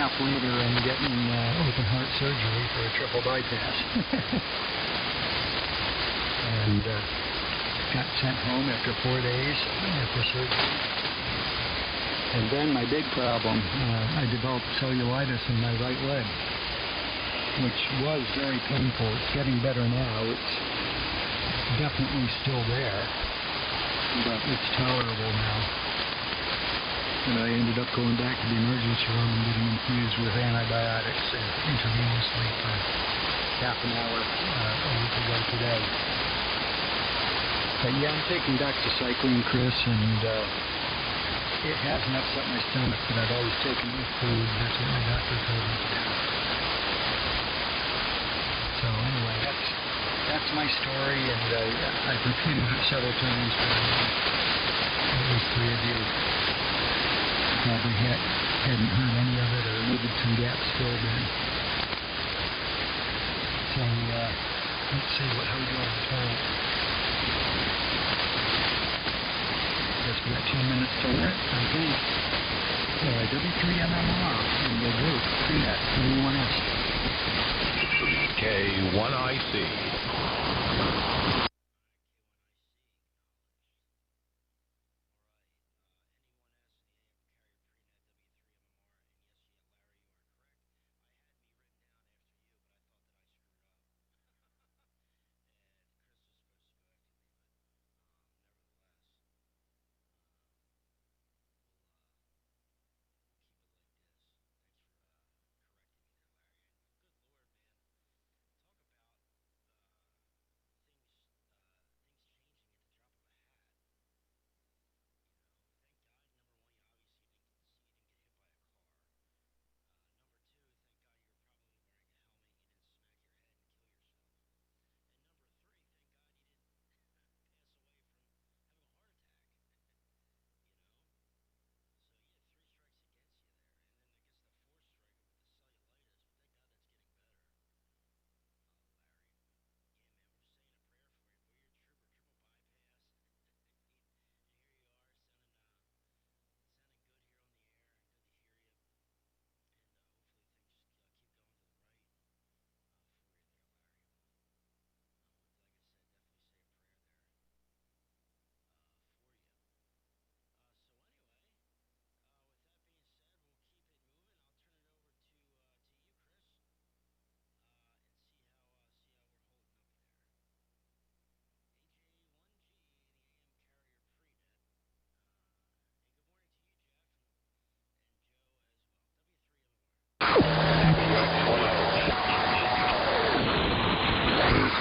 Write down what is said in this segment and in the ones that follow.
half later, I'm getting open heart surgery for a triple bypass. And got sent home after 4 days after surgery. And then my big problem, I developed cellulitis in my right leg, which was very painful. It's getting better now. It's definitely still there, but it's tolerable now. And I ended up going back to the emergency room and getting infused with antibiotics intravenously for half an hour a week ago today. But yeah, I'm taking doxycycline, Chris, and it hasn't upset my stomach, but I've always taken it with food. That's what my doctor told me to do. So anyway, that's my story, and I've repeated it several times for at least 3 of you. Probably hadn't heard any of it or needed some gaps filled in. So let's see how we do on the time. Guess we got 2 minutes to it. Okay. W3MMR in the group. Freenet. K1IC.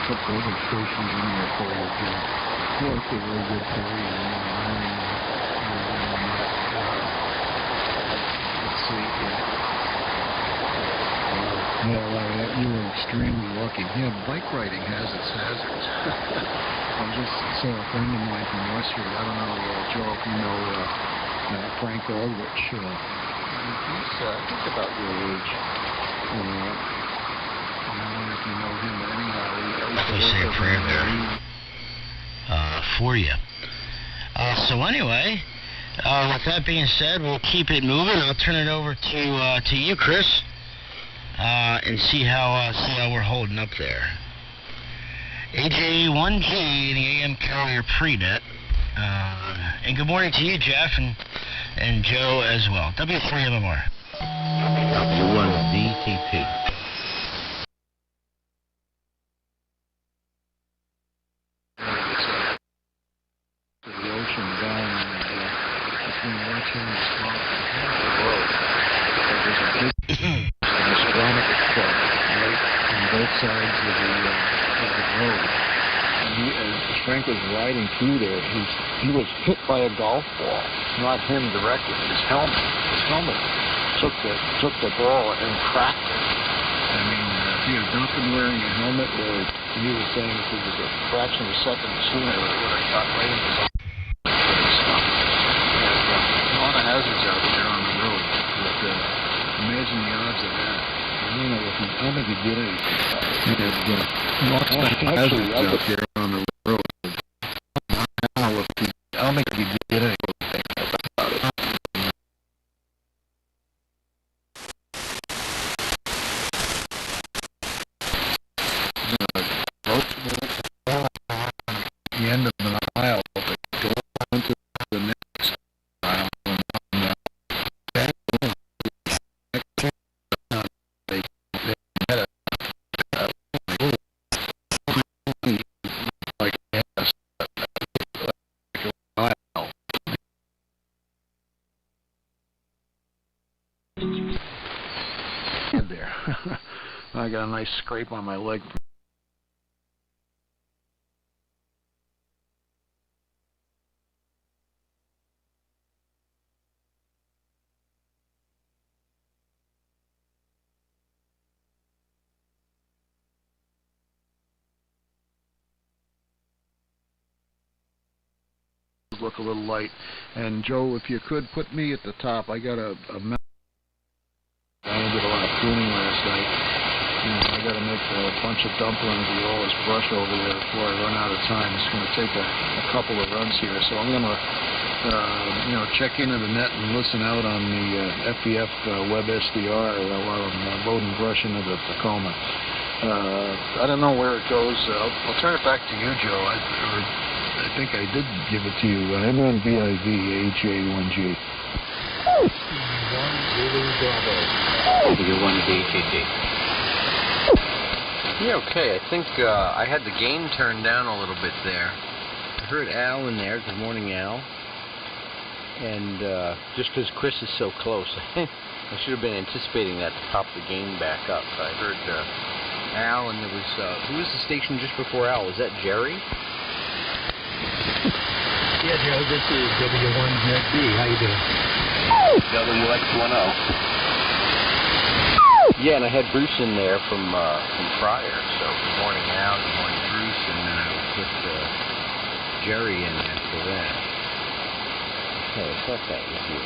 Couple other stations in there for you too. Well, it's a really good career. Let's see. Yeah, Larry, you were extremely lucky. Yeah, bike riding has its hazards. I just saw a friend of mine from Westford. I don't know, Joe, if you know Frank Aldrich. He's about your age. You know him, but anyhow, definitely say a prayer there for you. So anyway, with that being said, we'll keep it moving. I'll turn it over to you, Chris, and see how we're holding up there. AJ1G, the AM carrier Freenet, and good morning to you, Jeff, and Joe as well. W3MMR. W1DTP. Sides of the road. And as Frank was riding through there, he was hit by a golf ball. Not him directly. His helmet took the ball and cracked it. I mean, he had not been wearing a helmet, or he was saying if it was a fraction of a second sooner, it would have got right in his arm. A lot of hazards out there on the road. But imagine the odds of that. I don't think he did anything. Lots of hazards out there on the road. I don't think he did anything about it. bad there. I got a nice scrape on my leg. Look a little light. And Joe, if you could put me at the top, I got a I did a lot of pruning last night. I got to make a bunch of dumplings with all this brush over there before I run out of time. It's going to take a couple of runs here, so I'm going to check into the net and listen out on the FEF Web SDR while I'm loading brush into the Tacoma. I don't know where it goes. I'll turn it back to you, Joe. I think I did give it to you. M1VIVAJ1G. 1VHAG. Yeah, okay. I think I had the gain turned down a little bit there. I heard Al in there. Good morning, Al. And just because Chris is so close, I should have been anticipating that to pop the gain back up. I heard Al, and there was who was the station just before Al? Was that Jerry? Yeah, Joe, this is W1ZB. How you doing? WX10. Yeah, and I had Bruce in there from prior. So good morning, Al. Good morning, Bruce, and then I will put Jerry in after that. Okay, I thought that was you.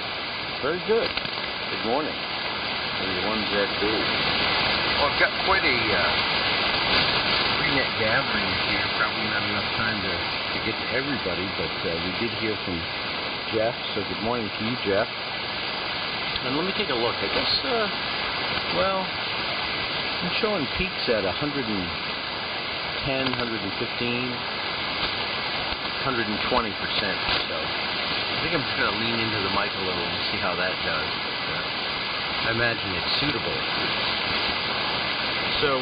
Very good. Good morning. W1ZB. Well, I've got quite a free-net gathering here. Probably not enough time to get to everybody, but we did hear from Jeff, so good morning to you, Jeff. And let me take a look. I guess, well, I'm showing peaks at 110, 115, 120%. So I think I'm just going to lean into the mic a little and see how that does. But, I imagine it's suitable. So,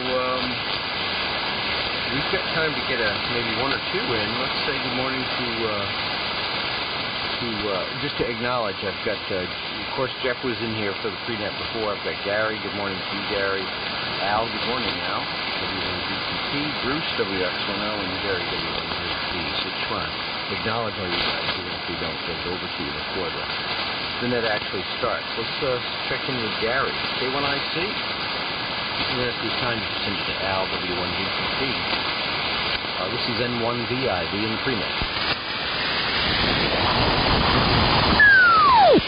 we've got time to get maybe one or two in. Let's say good morning to just to acknowledge, I've got, of course, Jeff was in here for the pre-net before. I've got Gary. Good morning to you, Gary. Al, good morning, Al. W1GTP, Bruce, WX10, and Jerry, W1GTP. So just want to acknowledge all you guys, even if we don't get over to you before the net actually starts. Let's check in with Gary. K1IC. And then if there's time, just send it to Al, W1GTP. This is N1VIV in the pre-net.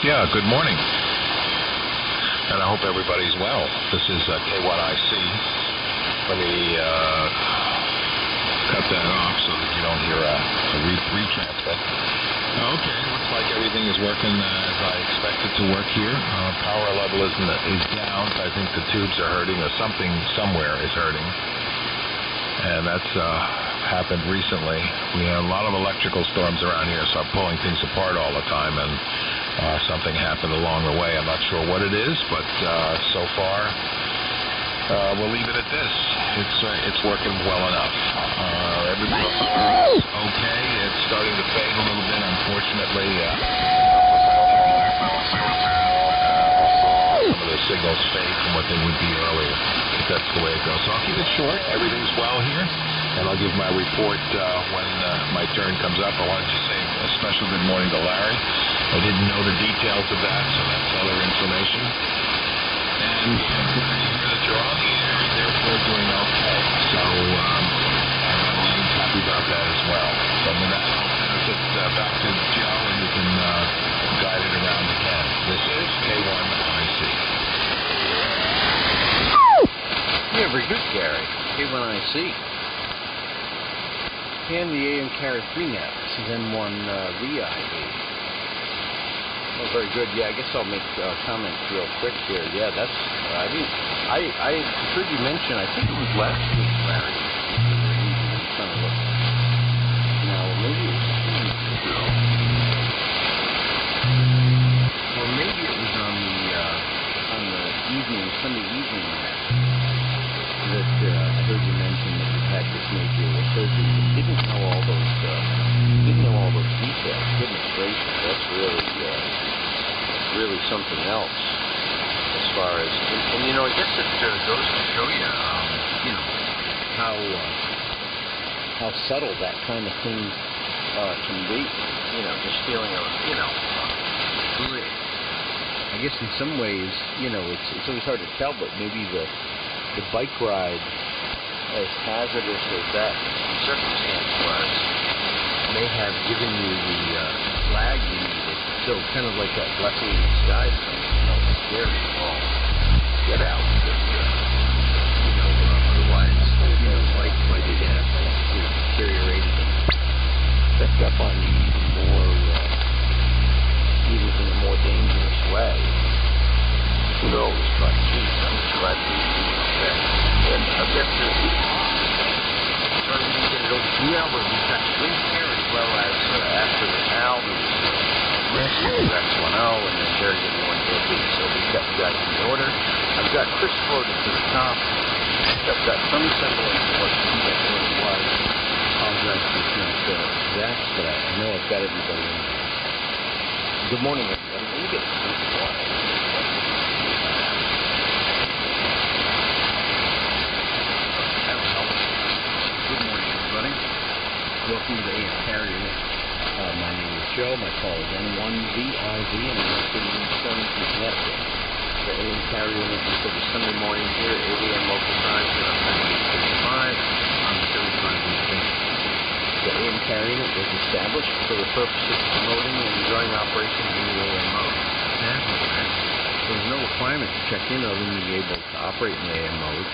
Yeah, good morning. And I hope everybody's well. This is K1IC. Let me cut that off so that you don't hear a retransmit. Okay, looks like everything is working as I expect it to work here. Power level is down. I think the tubes are hurting, or something somewhere is hurting. And that's happened recently. We have a lot of electrical storms around here, so I'm pulling things apart all the time, and something happened along the way. I'm not sure what it is, but so far we'll leave it at this. It's working well enough. Everything else is okay. It's starting to fade a little bit, unfortunately. Some of the signals fade from what they would be earlier. But that's the way it goes. So I'll keep it short. Everything's well here, and I'll give my report when my turn comes up. I wanted to say a special good morning to Larry. I didn't know the details of that, so that's other information. And I'm glad to hear that you're on the air and therefore doing okay. So I'm happy about that as well. So with that, I'll pass it back to Joe, and you can guide it around again. This is K1IC. Yeah, very good, Gary. K1IC. And the AM carrier 3 net. This is N1VIV. Oh, very good. Yeah, I guess I'll make comments real quick here. Yeah, that's. I heard you mention. I think it was last week, Larry. I'm trying to look. Now, maybe it was. Well, maybe it was on the evening, Sunday evening that I heard you mention that you had this major surgery. You didn't know all those. Details. Goodness gracious, that's really something else as far as, and you know, I guess it goes to show you, you know, how subtle that kind of thing can be. You know, just feeling of, you know, I guess in some ways, you know, it's always hard to tell, but maybe the bike ride, as hazardous as that circumstance was, may have given you the flag you needed. So kind of like that blessing in disguise. It's scary. Well, get out. Because, you know, otherwise, you know, life might have, you know, deteriorated and stepped up on you even in a more dangerous way. Who knows? But geez, I'm just glad to be there. And I guess sorry we didn't get it over to you, but we've got Twins here as well as after the Al, there was X10, and then Jerry did the 150. So we've got guys in order. I've got Chris floated to the top. I've got some semblance of what he was. Apologize if it's not exact, but I know I've got everybody in there. Good morning, everybody. Let me get some water. Good morning, everybody. Welcome to the AM Carrier. My name is Joe. My call is N1VIV, and I'm located in Stonington's Network. The AM Carrier is every Sunday morning here at 8 a.m. local time here on 98.5 on the 75 station. The AM Carrier was established for the purpose of promoting and enjoying operation in the AM mode. There's no requirement to check in other than being able to operate in the AM mode.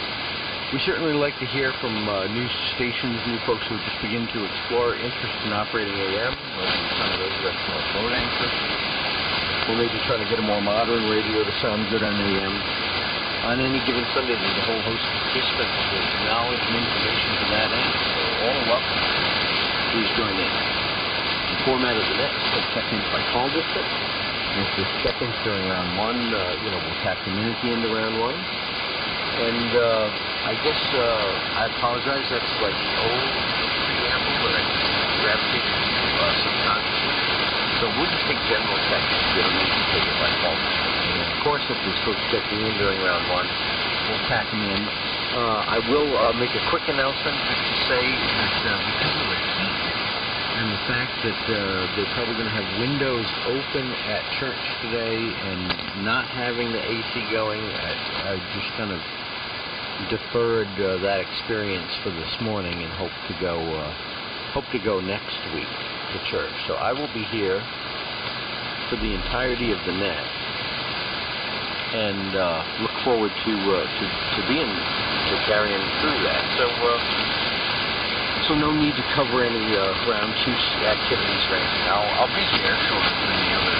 We certainly like to hear from new stations, new folks who just begin to explore interest in operating AM, whether it's on a residential or boat anchor, or maybe trying to get a more modern radio to sound good on AM. On any given Sunday, there's a whole host of participants with knowledge and information to that end, so all are welcome. Please join in. The format of the net is called check-ins by call district. And if there's check-ins during round one, you know, we'll tap them in at the end of round one. And I guess I apologize. That's like the old preamble, but I gravitated to subconsciously. So we'll just take general check-ins. We don't need to take it by call district. And of course, if there's folks checking in during round one, we'll tack them in. I will make a quick announcement just to say that because of the heat and the fact that they're probably going to have windows open at church today and not having the AC going, I just kind of deferred that experience for this morning and hope to go next week to church. So I will be here for the entirety of the net and look forward to carrying through that. So no need to cover any round two activities or anything. I'll be here short of any other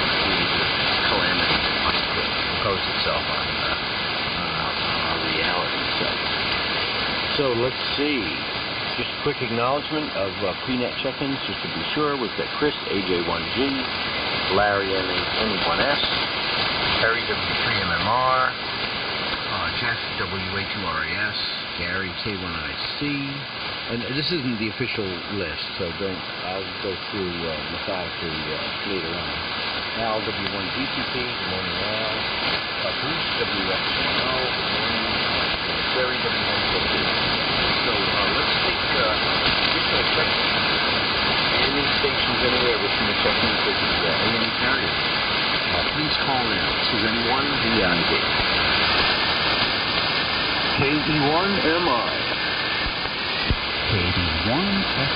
calamity that might impose itself on our reality. So let's see. Just a quick acknowledgement of pre-net check-ins, just to be sure. We've got Chris, AJ1G, Larry, NE1S, Terry, W3MMR, Jeff, WA2RAS, Gary, K1IC, and this isn't the official list, so I'll go through methodically later on. Al, W1GTP, good morning, Al. Bruce, WX10, good morning. Jerry, W1GTP. So let's take additional check-ins. Any stations anywhere within the check-ins that the AM Carrier. Please call now. This is N1VIV. KD1MI. KD1FM.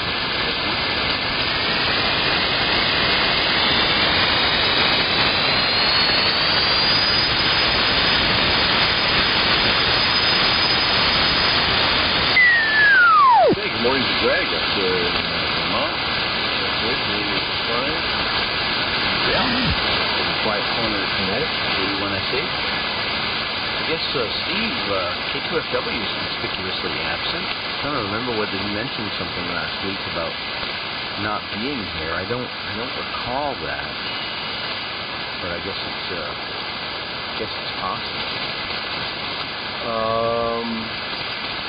Good morning to Greg up there in Vermont. Good, maybe it's fine. Yeah. In the quiet corner of Connecticut, 81SE. I guess Steve, K2FW is conspicuously absent. I don't remember whether he mentioned something last week about not being here. I don't recall that. But I guess it's possible.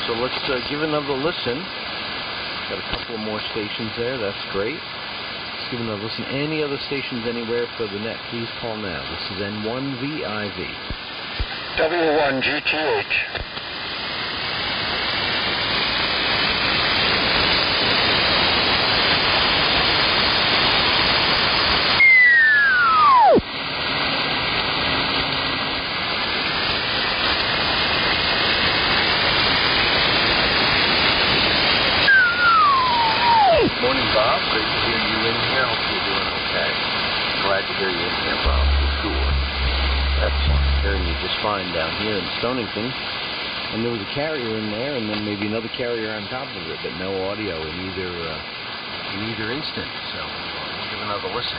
So let's give another listen. Got a couple of more stations there. That's great. Let's give another listen. Any other stations anywhere for the net, please call now. This is N1VIV. W1GTH. Morning, Bob. Great to hear you in here. Hope you're doing okay. Glad to hear you in here, Bob, for sure. Excellent. Hearing you just fine down here in Stonington. And there was a carrier in there, and then maybe another carrier on top of it, but no audio in either instant. So we'll give another listen.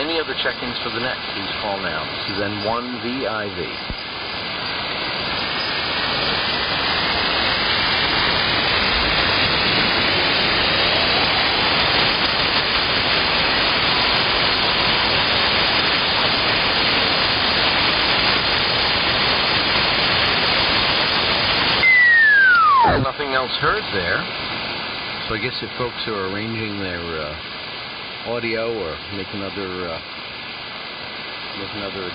Any other check-ins for the net, please call now. This is N1VIV. Nothing else heard there. So I guess if folks are arranging their audio or making other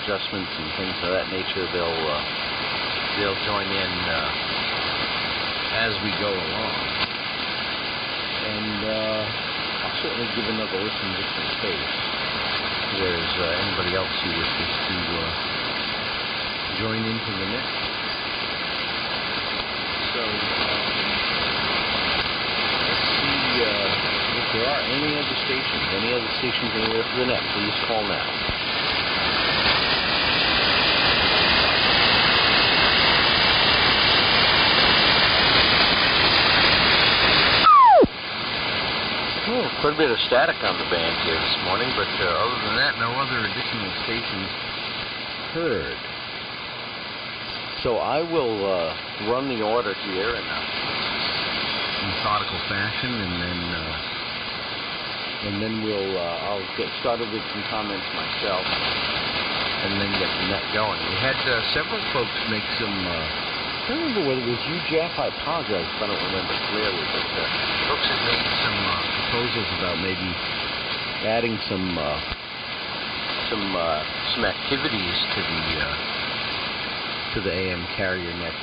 adjustments and things of that nature, they'll join in as we go along. And I'll certainly give another listen just in case there's anybody else who wishes to join into the net. So if there are any other stations anywhere for the net, please call now. Oh, quite a bit of static on the band here this morning, but other than that, no other additional stations heard. So I will run the order here in a methodical fashion, and then I'll get started with some comments myself, and then get the net going. We had several folks make some. I don't remember whether it was you, Jeff. I apologize if I don't remember clearly, but folks had made some proposals about maybe adding some activities to the AM Carrier Net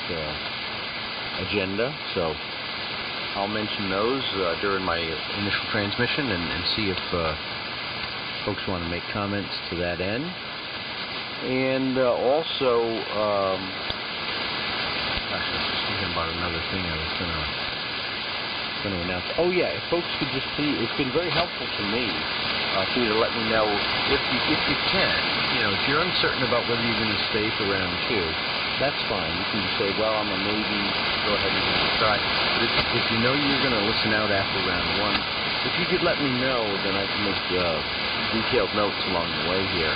agenda. So I'll mention those during my initial transmission and see if folks want to make comments to that end. And also, gosh, I was just thinking about another thing I was going to announce. Oh yeah, if folks could just please, it's been very helpful to me for you to let me know if you can. If you're uncertain about whether you're going to stay for round 2, that's fine. You can just say, well, I'm a maybe, go ahead and decide. But if you know you're going to listen out after round 1, if you could let me know, then I can make detailed notes along the way here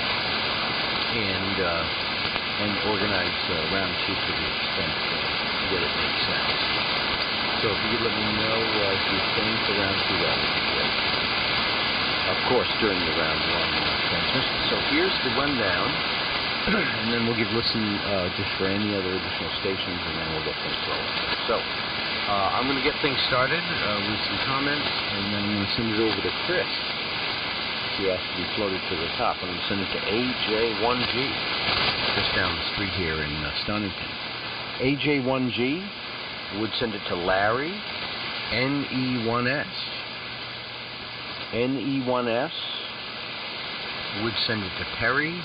and organize round 2 to the extent that it makes sense. So if you could let me know if you're staying for round 2, that would be great. Of course, during the round 1 transmission. So here's the rundown. And then we'll give listen just for any other additional stations, and then we'll get things rolling. So I'm going to get things started with some comments, and then I'm going to send it over to Chris. He asked to be floated to the top. I'm going to send it to AJ1G, just down the street here in Stonington. AJ1G would send it to Larry, NE1S. NE1S would send it to Perry,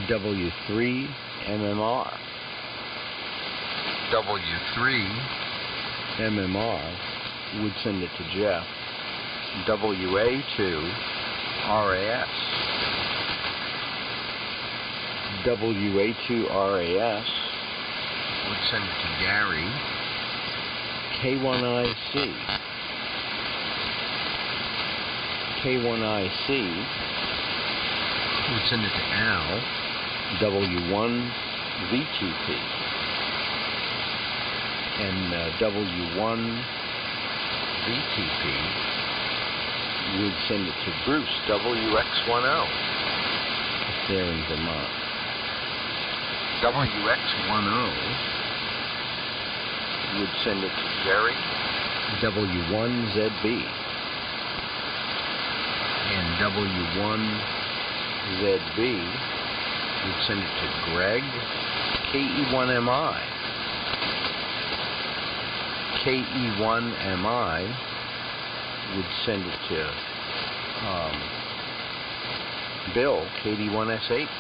W3MMR. W3MMR would send it to Jeff, WA2RAS. WA2RAS would send it to Gary, K1IC. K1IC would send it to Al, W1VTP. And W1VTP would send it to Bruce, WX10, if they're in Vermont. WX10 would send it to Jerry, W1ZB. And W1ZB would send it to Greg, KE1MI. KE1MI would send it to Bill, KD1SH,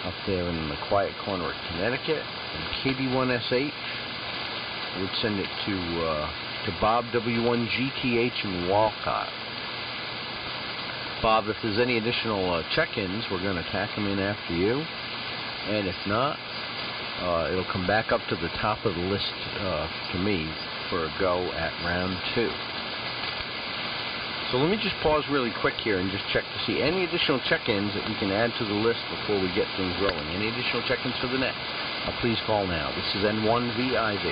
up there in the quiet corner of Connecticut. And KD1SH would send it to Bob W1GTH in Walcott. Bob, if there's any additional check-ins, we're going to tack them in after you. And if not, it'll come back up to the top of the list to me for a go at round 2. So let me just pause really quick here and just check to see any additional check-ins that we can add to the list before we get things rolling. Any additional check-ins for the net? Please call now. This is N1VIV.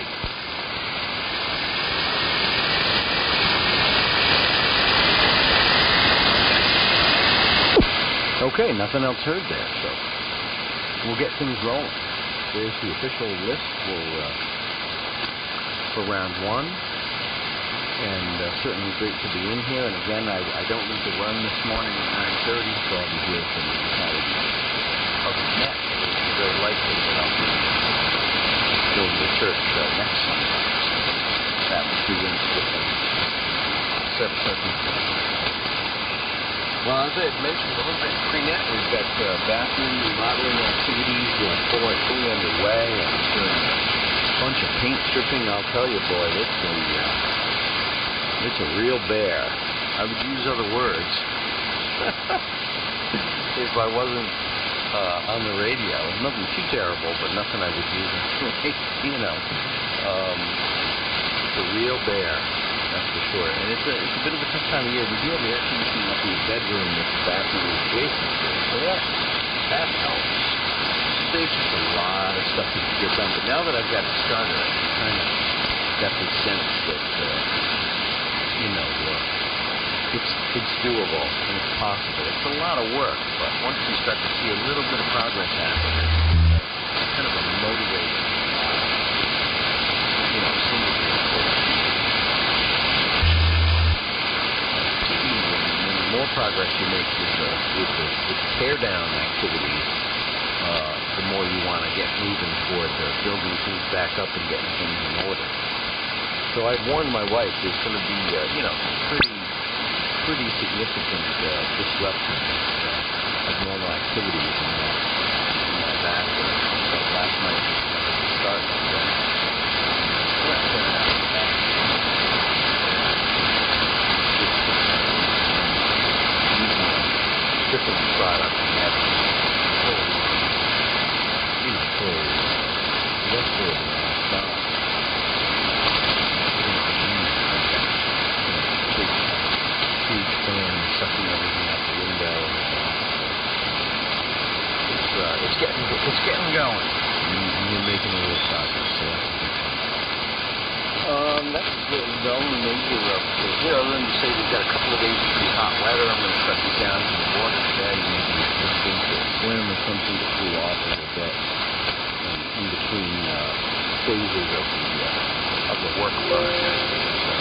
Okay, nothing else heard there, so we'll get things rolling. There's the official list for round 1, and certainly great to be in here. And again, I don't need to run this morning at 9:30, so I'll be here for the entirety of the net. It's very likely that I'll be going to church next Sunday. So that would be in a different set of circumstances. Well, as I had mentioned a little bit pre-net, we've got bathroom remodeling activities fully underway, and doing a bunch of paint stripping. I'll tell you, boy, it's a real bear. I would use other words if I wasn't on the radio. Nothing too terrible, but nothing I would use. It's a real bear. That's for sure. And it's a bit of a tough time of year. We do have the air conditioning up in the bedroom that the bathroom is adjacent to. So that helps. There's just a lot of stuff to get done. But now that I've got it started, I kind of got the sense that, it's doable and it's possible. It's a lot of work, but once you start to see a little bit of progress happen, it's kind of a motivating, more progress you make with the tear down activities, the more you want to get moving toward building things back up and getting things in order. So I'd warned my wife there's going to be pretty significant disruption of normal activities in that bathroom. So last night we started stripping the product and have huge fan sucking everything out the window. It's getting going. And you're making a little progress, so that's a good thing. That's the only major update here, other than to say we've got a couple of days of pretty hot weather. I'm going to start these down to the water today, maybe something to swim or something to cool off a little bit in between phases of the work project. So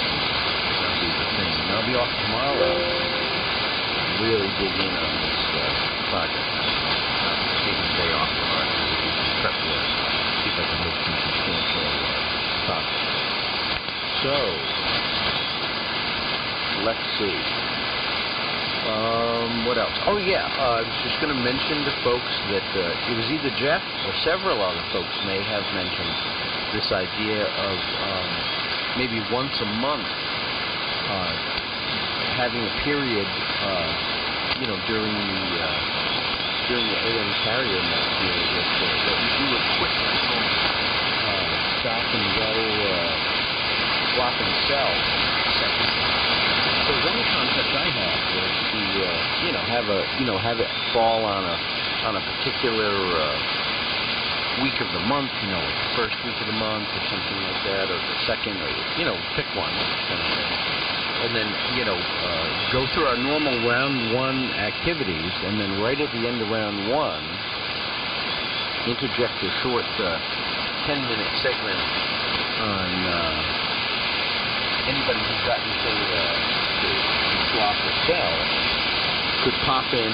that'll be the thing. And I'll be off tomorrow and really dig in on this project. Taking the day off from our prep work. See if I can make some substantial progress. So, let's see. What else? Oh, yeah. I was just going to mention to folks that it was either Jeff or several other folks may have mentioned this idea of maybe once a month having a period, during the AM carrier net here that we do a quick stop and go swap and sell session. So one concept I had was to have it fall on a particular week of the month, like the first week of the month or something like that, or the second, or pick one kind of thing. And then go through our normal round 1 activities, and then right at the end of round 1, interject a short 10-minute segment on anybody who's gotten to swap or sell could pop in,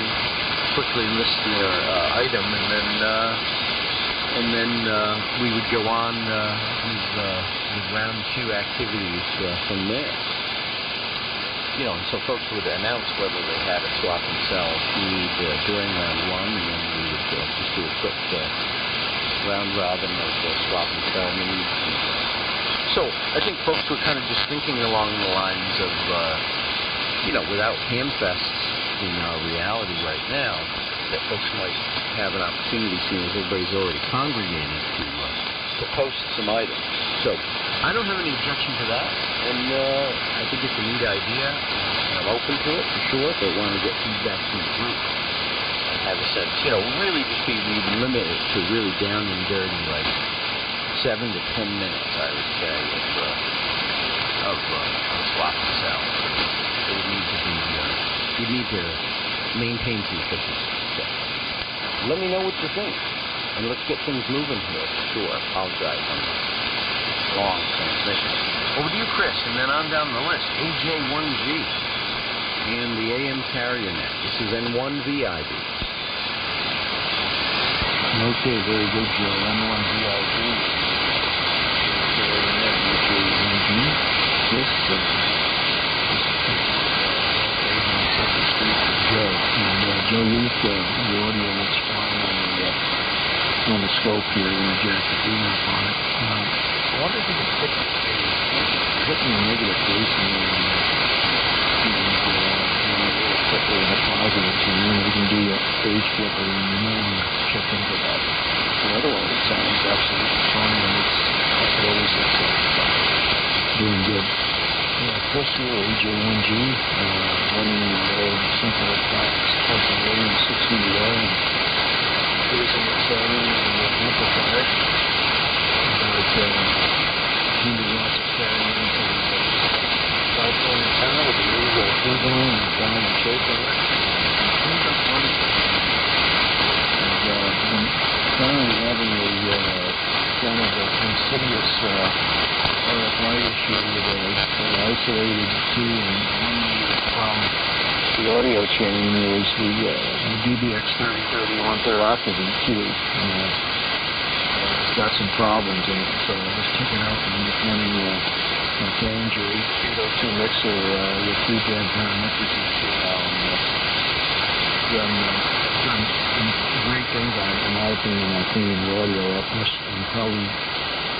quickly list their item, and then and then we would go on with round 2 activities from there. You know, and so folks would announce whether they had a swap and sell need during round 1, and then we would just do a quick round robin of swap and sell needs. So I think folks were kind of just thinking along the lines of, you know, without Hamfests in our reality right now, that folks might have an opportunity, seeing as everybody's already congregated, to post some items. So I don't have any objection to that, and I think it's a neat idea. I'm open to it for sure, but want to get feedback from the group and have a sense, you know, really just we limit it to really down and dirty, like 7 to 10 minutes, I would say, of swap and sell. It would need to be, you'd need to maintain some efficiency. So let me know what you think, and let's get things moving here for sure. Apologize on the long transmission. Over to you, Chris, and then on down the list. AJ1G and the AM carrier net. This is N1VIB. Okay, very good, Joe. N1VIB. Yes, Joe, use the audio that's fine on the scope here, and jack the beam up on it. I wonder if you can hit me a negative base and put the positives, and then we can do a phase flipper and check into that. But otherwise, it sounds absolutely fine, and it's always doing good. Chris here, AJ1G, running simple attacks, pumping William 60 UL, and using the training and the amplifier. He wants to carry into the 5-point antenna with the usual tubular and down and shaking it. And finally having a kind of insidious RFI issue with an isolated key, and from the audio chain is the DBX3031 third octave EQ. It's got some problems in it, so I was checking out the independent Ranger 802 mixer with 2 band parametric EQ now, and done great things on it, in my opinion, on cleaning the audio up and probably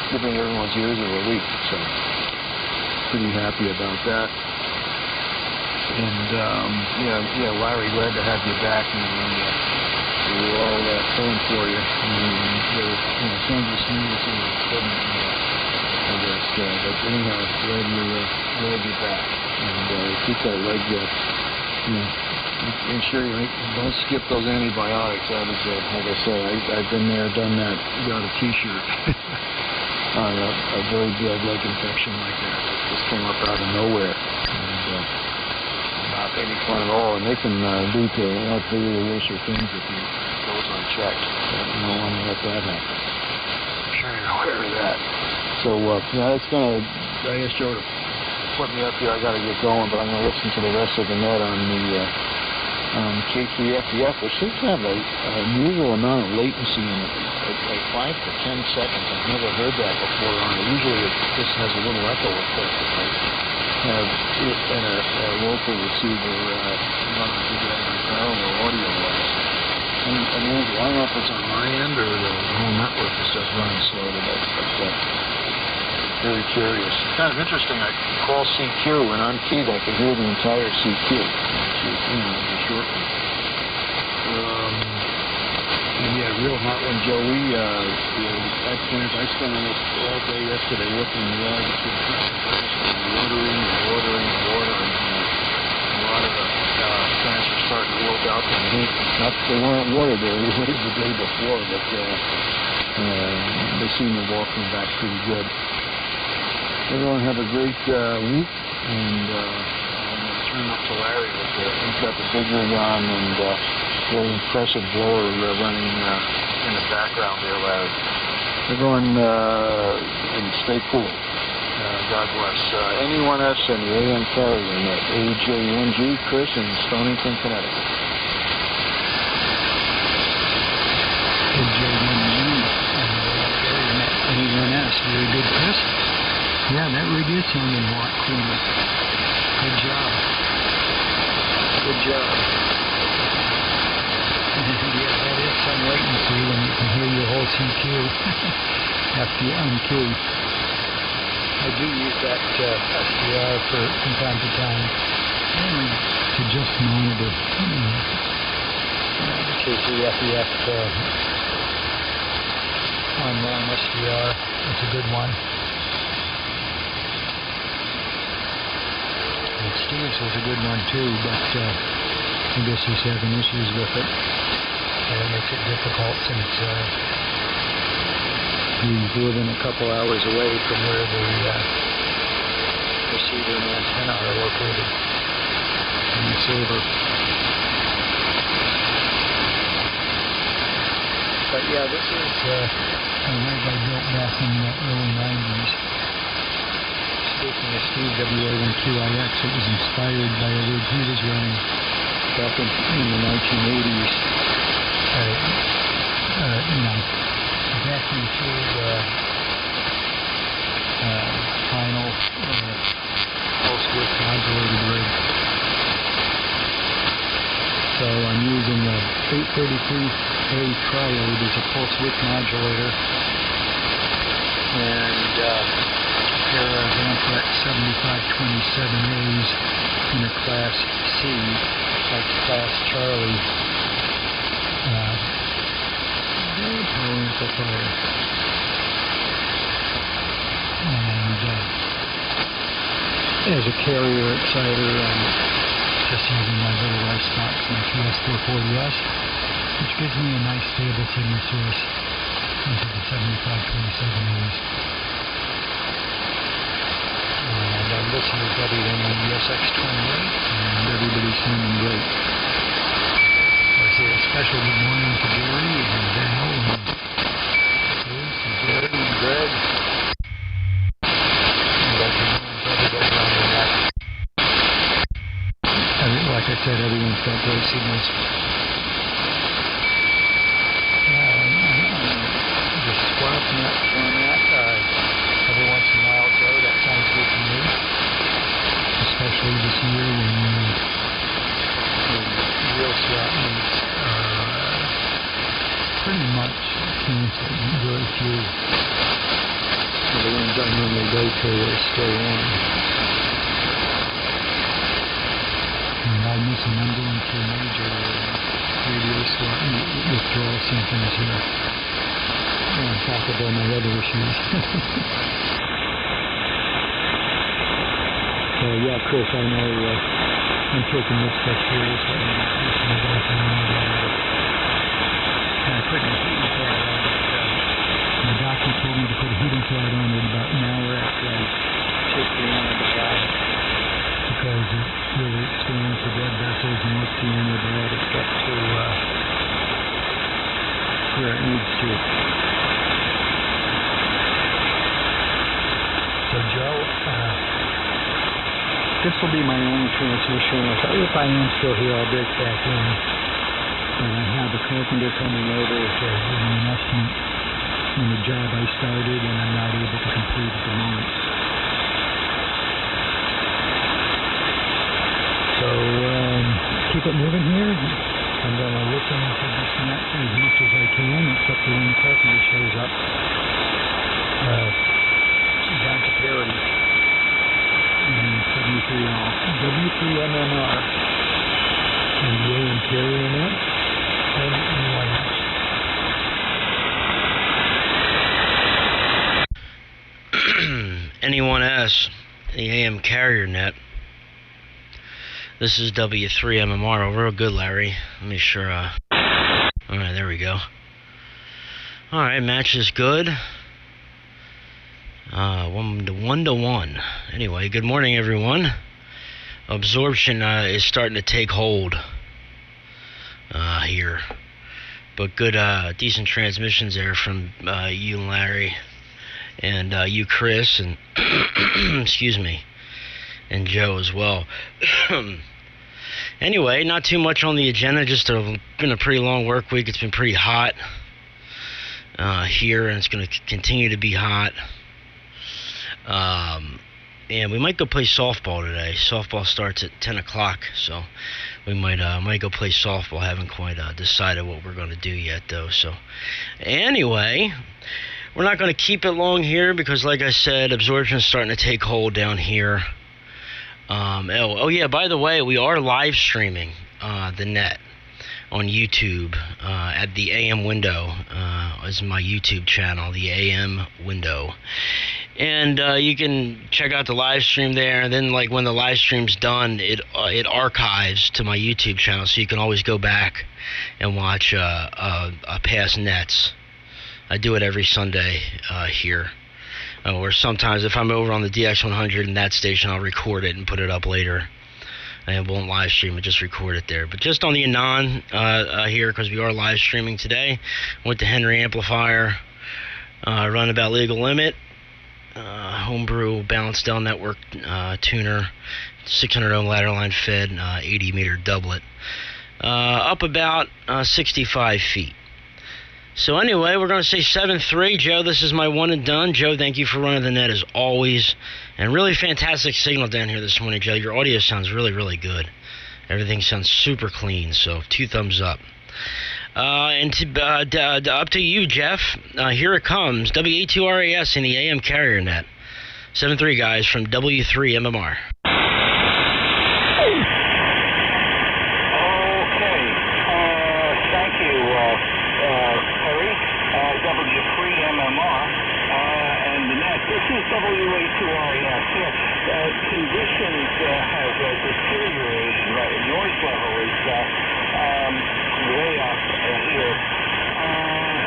giving everyone's ears a relief, so pretty happy about that. And Larry, glad to have you back, and we were all pulling for you. Some of us knew some of the equipment, I guess, but anyhow, glad you're back, and keep that leg, ensure you don't skip those antibiotics. That was, like I said, I've been there, done that, got a T-shirt. On a very bad leg infection like that. It just came up out of nowhere. And not any fun at all. And they can lead to a lot bigger, worse things if it goes unchecked. You don't want to let that happen. I'm sure you're aware of that. So, it's going to, I asked Joe to put me up here. I got to get going, but I'm going to listen to the rest of the net on the K3FDF, which seems to have an unusual amount of latency in it. Like 5 to 10 seconds. I've never heard that before on it. Usually it just has a little echo effect if I have it in a local receiver running together in parallel audio-wise. And I don't know if it's on my end or the whole network is just running slow today, but very curious. It's kind of interesting. I call CQ, and on keyed I could hear the entire CQ, which is, the short one. Real hot one, Joey. I spent almost all day yesterday working in the yard, just watering. A lot of the plants are starting to wilt out. Not that they weren't watered, they were watered the day before, but they seem to be walking back pretty good. Everyone have a great week, and I'm going to turn up to Larry. He's got the big rig on, and very impressive blower running in the background there, Larry. Everyone, and stay cool. God bless. NE1S and the AM carrier net, AJ1G, Chris in Stonington, Connecticut. AJ1G. very good, Chris. Yeah, that rig is sounding a lot cleaner. Good job. Good job. Yeah, that is some latency when you can hear your whole CQ after you unQ. I do use that SDR from time to time to just monitor KCFEF on SDR. It's a good one. And Steve's was a good one too, but I guess he's having issues with it. And it makes it difficult since he's living a couple hours away from where the receiver and antenna are located in the server. But yeah, this is a rig I built back in the early 90s. Speaking of Steve WA1QIX, it was inspired by a rig he was running back in the 1980s. Vacuum tube final pulse width modulated rig. So I'm using the 833A triode as a pulse width modulator, and a pair of Amperex 7527As in a Class C, like Class Charlie power amplifier. And as a carrier exciter, I'm just using my little iStock, my QS440S, which gives me a nice stable signal source into the 7527As. And I'm listening to everything on the SX28, and everybody's sounding great. I say a special good morning to Gary and Val and Bruce and Jerry and Greg. Like I said, everyone's got great signals. Just squat net format. Every once in a while, Joe, that sounds good to me. Especially this year when real swap meets are pretty much canceled. Very few. The ones I normally go to are still on. I'm going to a major radio swap withdrawal symptoms here, on top of all my other issues. So yeah, Chris, I know I'm taking this stuff seriously. I put a heating pad on it. My doctor told me to put a heating pad on it about an hour after I take the antibiotic, because it really expands the blood vessels and lets the antibiotic get to where it needs to. So Joe, this will be my only transmission. If I am still here, I'll break back in. And I have a carpenter coming over to give me an estimate on the job I started and I'm not able to complete at the moment. So keep it moving here. I'm going to listen to this net as much as I can, except for when the carpenter shows up. Down to parity. And 73 off. W3MMR. And the AM carrier net. And Anyone S, the AM carrier net. This is W3MMR. Oh, real good, Larry. Let me sure. Alright, there we go. Alright, match is good. 1 to 1. Anyway, good morning, everyone. Absorption is starting to take hold here. But good, decent transmissions there from you and Larry. And you, Chris, and excuse me, and Joe as well. Anyway, not too much on the agenda. Just been a pretty long work week. It's been pretty hot here, and it's going to continue to be hot. And we might go play softball today. Softball starts at 10 o'clock, so we might go play softball. Haven't quite decided what we're going to do yet, though. So anyway, we're not going to keep it long here because, like I said, absorption is starting to take hold down here. Oh yeah, by the way, we are live streaming the net on YouTube at the AM Window. Is my YouTube channel, the AM Window. And you can check out the live stream there, and then like when the live stream's done, it archives to my YouTube channel, so you can always go back and watch past nets. I do it every Sunday here. Or sometimes if I'm over on the DX100 in that station, I'll record it and put it up later. I won't live stream it, just record it there. But just on the Anon here, because we are live streaming today, with the Henry amplifier, Runabout Legal Limit, homebrew Balanced L Network tuner, 600 ohm ladder line fed, 80 meter doublet, up about 65 feet. So anyway, we're going to say 7-3. Joe, this is my one and done. Joe, thank you for running the net as always. And really fantastic signal down here this morning, Joe. Your audio sounds really, really good. Everything sounds super clean, so 2 thumbs up. Up to you, Jeff. Here it comes. WA2RAS in the AM carrier net. 7-3, guys, from W3MMR. WA2RAS here. Conditions have deteriorated. Noise level is way up here.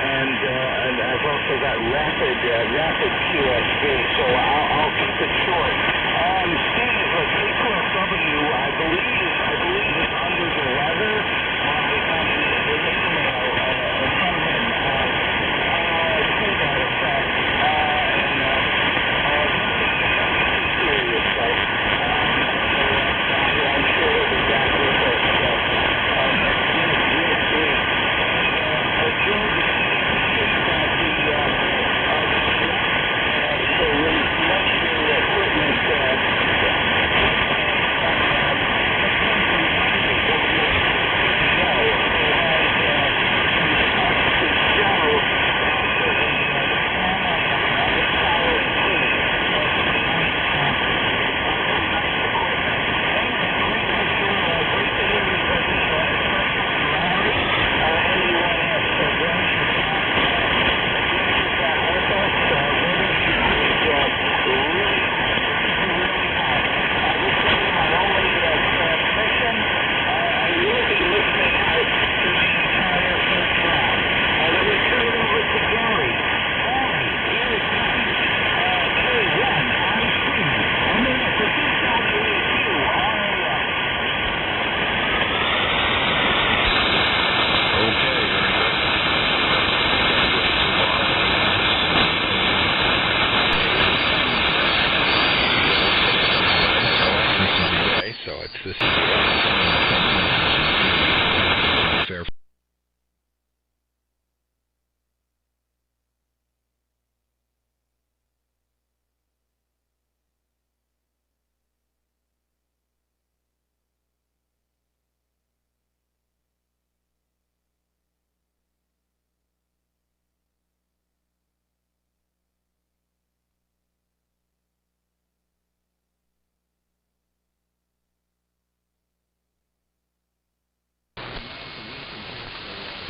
And I've also got rapid QSB, so I'll keep it short. Steve, K12W, I believe is under the weather. I got the email from him to that effect.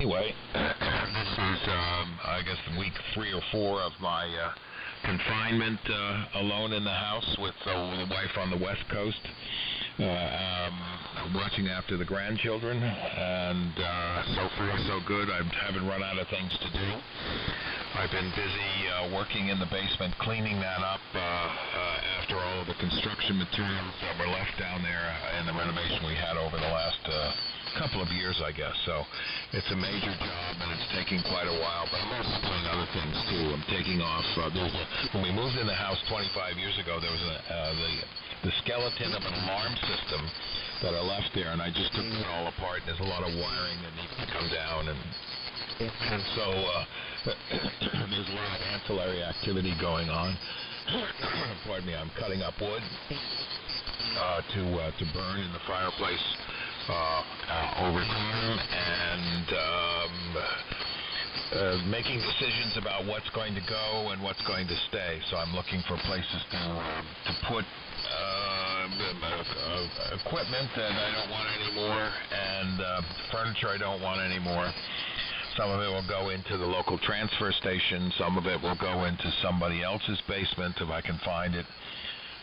Anyway, this is, I guess, week 3 or 4 of my confinement alone in the house with the wife on the West Coast, watching after the grandchildren, and so far so good. I haven't run out of things to do. I've been busy working in the basement, cleaning that up after all of the construction materials that were left down there in the renovation we had over the last couple of years, I guess. So it's a major job, and it's taking quite a while, but I'm also doing other things too. I'm taking off, when we moved in the house 25 years ago, there was the skeleton of an alarm system that I left there, and I just took it all apart. There's a lot of wiring that needs to come down, and so there's a lot of ancillary activity going on. pardon me, I'm cutting up wood to burn in the fireplace over time, and making decisions about what's going to go and what's going to stay. So I'm looking for places to put equipment that I don't want anymore, and furniture I don't want anymore. Some of it will go into the local transfer station. Some of it will go into somebody else's basement if I can find it.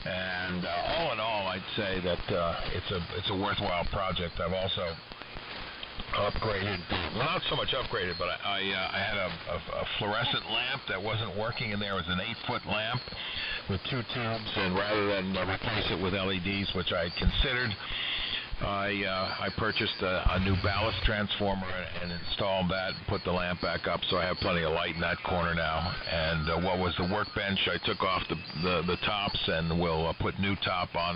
And all in all, I'd say that it's a worthwhile project. I've also upgraded, well, not so much upgraded, but I had a fluorescent lamp that wasn't working in there. It was an 8-foot lamp with 2 tubes, and rather than replace it with LEDs, which I had considered, I purchased a new ballast transformer and installed that and put the lamp back up, so I have plenty of light in that corner now. And what was the workbench, I took off the tops and will put new top on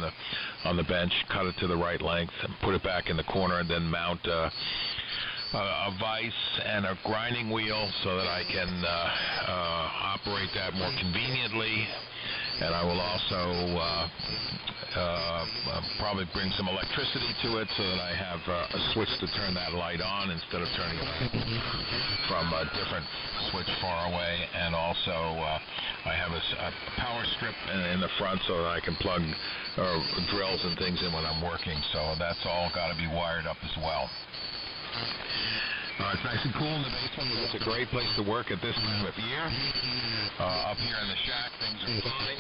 the bench, cut it to the right length, and put it back in the corner, and then mount a vise and a grinding wheel so that I can operate that more conveniently. And I will also probably bring some electricity to it so that I have a switch to turn that light on instead of turning it on from a different switch far away. And also I have a power strip in the front so that I can plug drills and things in when I'm working. So that's all got to be wired up as well. It's nice and cool in the basement. It's a great place to work at this time of year. Up here in the shack, things are fine.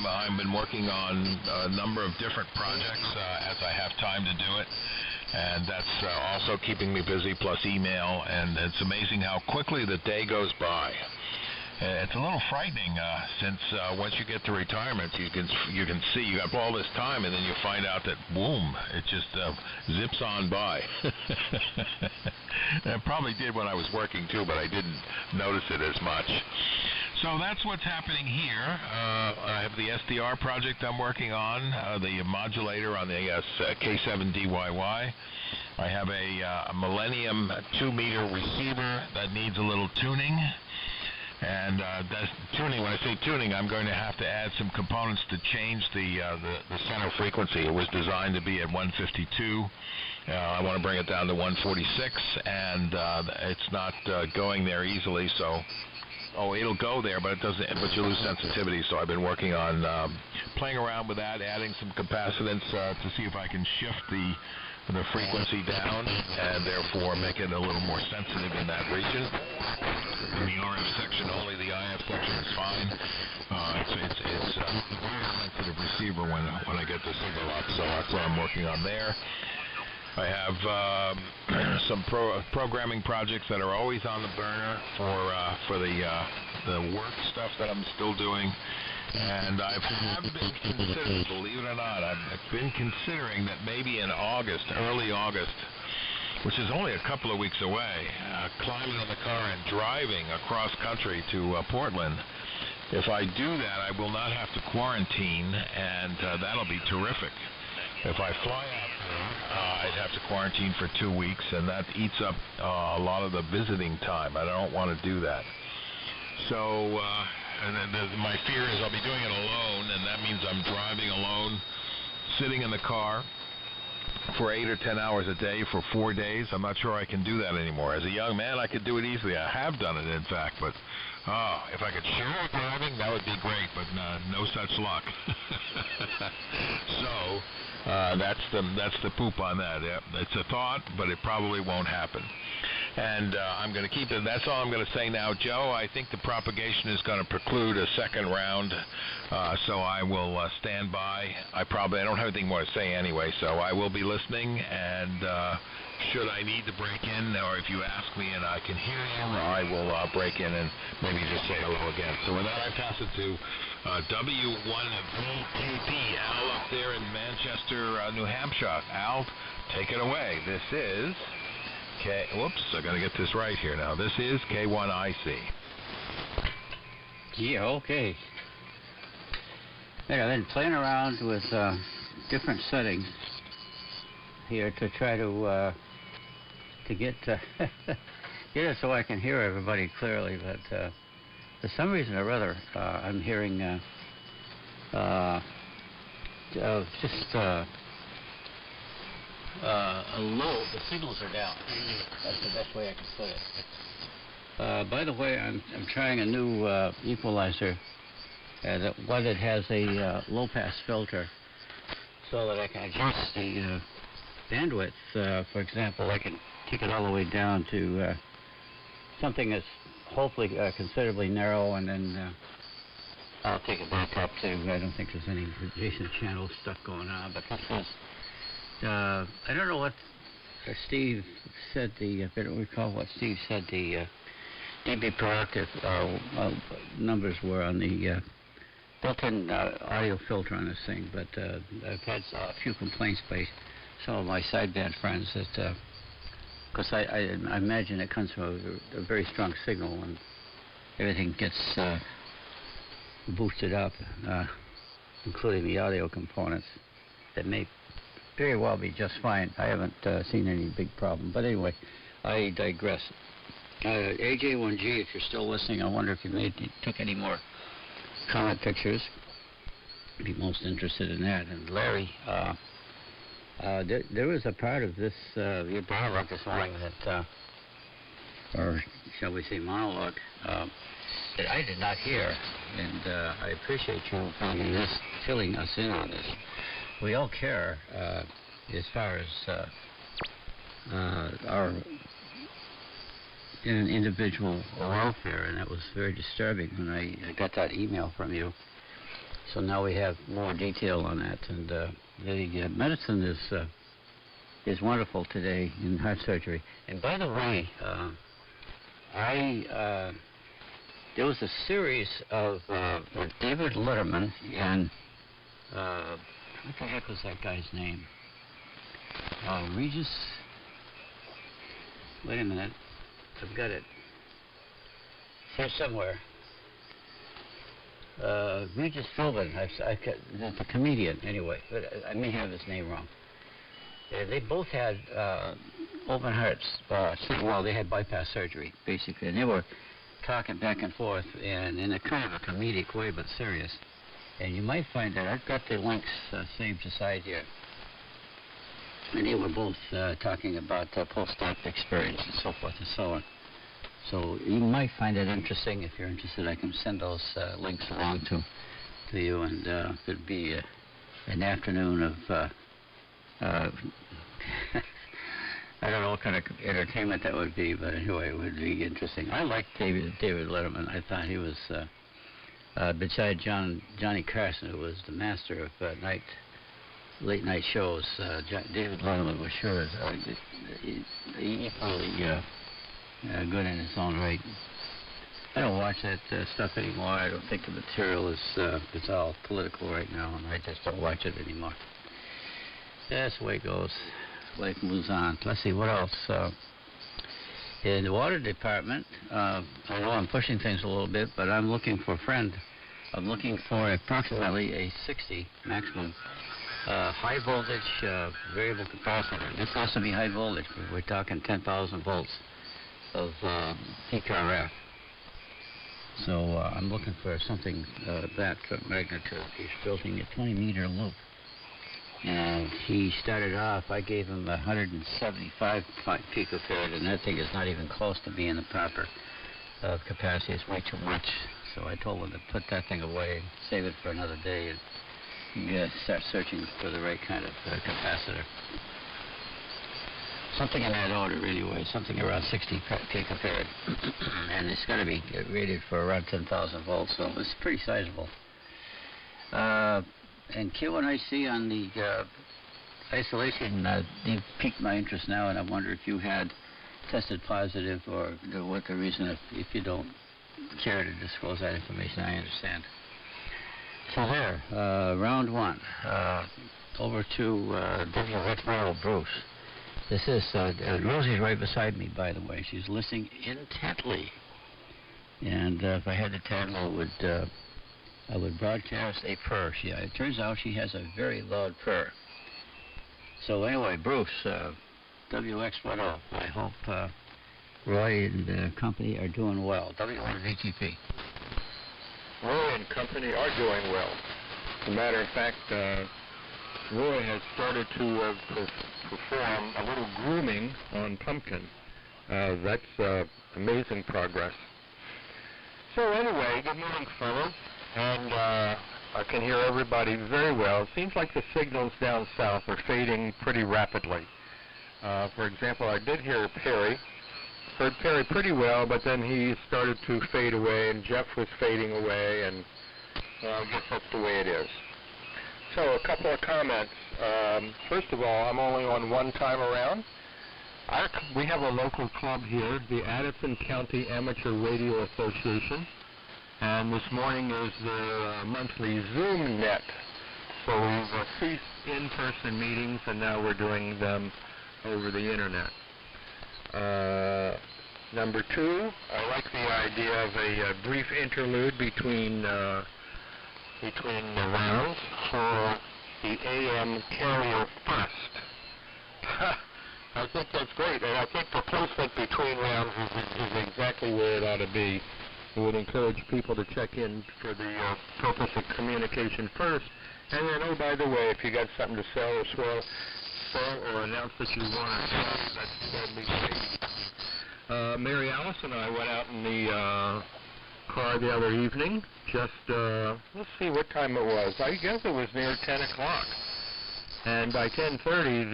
I've been working on a number of different projects as I have time to do it. And that's also keeping me busy, plus email. And it's amazing how quickly the day goes by. It's a little frightening since once you get to retirement, you can see you have all this time, and then you find out that boom, it just zips on by. I probably did when I was working too, but I didn't notice it as much. So that's what's happening here. I have the SDR project I'm working on, the modulator on the K7DYY. I have a Millennium 2-meter receiver that needs a little tuning. And that's tuning. When I say tuning, I'm going to have to add some components to change the center frequency. It was designed to be at 152. I want to bring it down to 146, and it's not going there easily. So, it'll go there, but it doesn't. But you lose sensitivity. So I've been working on playing around with that, adding some capacitance to see if I can shift the frequency down and therefore make it a little more sensitive in that region. In the RF section only, the IF section is fine. It's a very sensitive receiver when I get the signal up, so that's what I'm working on there. I have some programming projects that are always on the burner for the work stuff that I'm still doing. And I have been considering, believe it or not, I've been considering that maybe in August, early August, which is only a couple of weeks away, climbing in the car and driving across country to Portland. If I do that, I will not have to quarantine, and that'll be terrific. If I fly out there, I'd have to quarantine for 2 weeks, and that eats up a lot of the visiting time. I don't want to do that. So, and then my fear is I'll be doing it alone, and that means I'm driving alone, sitting in the car for 8 or 10 hours a day for 4 days. I'm not sure I can do that anymore. As a young man, I could do it easily. I have done it, in fact, but if I could share driving, that would be great, but no such luck. So, that's the poop on that. It's a thought, but it probably won't happen. And I'm going to keep it. That's all I'm going to say now, Joe. I think the propagation is going to preclude a second round, so I will stand by. I don't have anything more to say anyway, so I will be listening. And should I need to break in, or if you ask me and I can hear you, I will break in and maybe just say hello again. So with that, I pass it to W1VKP, Al up there in Manchester, New Hampshire. Al, take it away. This is whoops, I got to get this right here now. This is K1IC. Yeah, okay. I've been playing around with different settings here to try to get get it so I can hear everybody clearly, but for some reason or other, I'm hearing just a low. The signals are down. That's the best way I can put it. By the way, I'm trying a new equalizer, one that has a low-pass filter, so that I can adjust the bandwidth. For example, I can take it all the way down to something that's hopefully considerably narrow, and then I'll take it back up to, I don't think there's any adjacent channel stuff going on, but this is, I don't know what Steve said, I don't recall what Steve said the dB per octave numbers were on the built-in audio filter on this thing, but I've had a few complaints by some of my sideband friends that, because I imagine it comes from a very strong signal and everything gets boosted up, including the audio components, that may very well be just fine. I haven't seen any big problem, but anyway, I digress. AJ1G, if you're still listening, I wonder if you took any more comet pictures. I'd be most interested in that. And Larry, there was a part of this your dialogue this morning that, or shall we say monologue, that I did not hear, and I appreciate you filling us in on this. We all care as far as our individual welfare, and that was very disturbing when I got that email from you. So now we have more detail on that, and the medicine is wonderful today in heart surgery. And by the way, there was a series of David Letterman and what the heck was that guy's name? Regis. Wait a minute. I've got it here somewhere. Regis Philbin, the comedian, anyway, but I may have his name wrong. They both had open hearts. Well, they had bypass surgery, basically, and they were talking back and forth, and in a kind of a comedic way, but serious. And you might find that I've got the links saved aside here. And they were both talking about post-op experience and so forth and so on. So you might find it interesting. If you're interested, I can send those links along to you, and it'd be an afternoon of I don't know what kind of entertainment that would be, but anyway, it would be interesting. I liked David Letterman. I thought he was, beside Johnny Carson, who was the master of late night shows, David Letterman was sure equally good in his own right. I don't watch that stuff anymore. I don't think the material is it's all political right now, and I just don't watch it anymore. That's the way it goes. Life moves on. Let's see, what else? In the water department, I know I'm pushing things a little bit, but I'm looking for a friend. I'm looking for approximately a 60 maximum high voltage variable capacitor. This has to be high voltage. We're talking 10,000 volts of peak RF. So I'm looking for something that magnitude. He's building a 20-meter loop. And he started off, I gave him 175 picofarad, and that thing is not even close to being the proper capacity. It's way too much. So I told him to put that thing away, save it for another day, and start searching for the right kind of capacitor. Something in that order, anyway, something around 60 picofarad. And it's got to be rated for around 10,000 volts, so it's pretty sizable. And Q&IC on the isolation, you've piqued my interest now, and I wonder if you had tested positive, or what the reason, if you don't care to disclose that information, I understand. So there, round one. Over to W. Bruce. This is, Rosie's right beside me, by the way. She's listening intently. And if I had the time, I would broadcast a purr. It turns out she has a very loud purr. So anyway, Bruce, WX10. I hope Roy and the company are doing well. W1VTP. Roy and company are doing well. As a matter of fact, Roy has started to perform a little grooming on Pumpkin. That's amazing progress. So anyway, good morning, fellas. And I can hear everybody very well. It seems like the signals down south are fading pretty rapidly. For example, I did hear Perry. Heard Perry pretty well, but then he started to fade away, and Jeff was fading away, and I guess that's the way it is. So a couple of comments. First of all, I'm only on one time around. We have a local club here, the Addison County Amateur Radio Association, and this morning is their monthly Zoom net. So we've ceased in-person meetings, and now we're doing them over the internet. Number two, I like the idea of a brief interlude between the rounds for the AM carrier first. I think that's great, and I think the placement between rounds is exactly where it ought to be. It would encourage people to check in for the purpose of communication first, and then, oh, by the way, if you got something to sell or sell or announce that you want to sell, that'd be great. Mary Alice and I went out in the car the other evening, just, let's see what time it was. I guess it was near 10 o'clock. And by 10:30,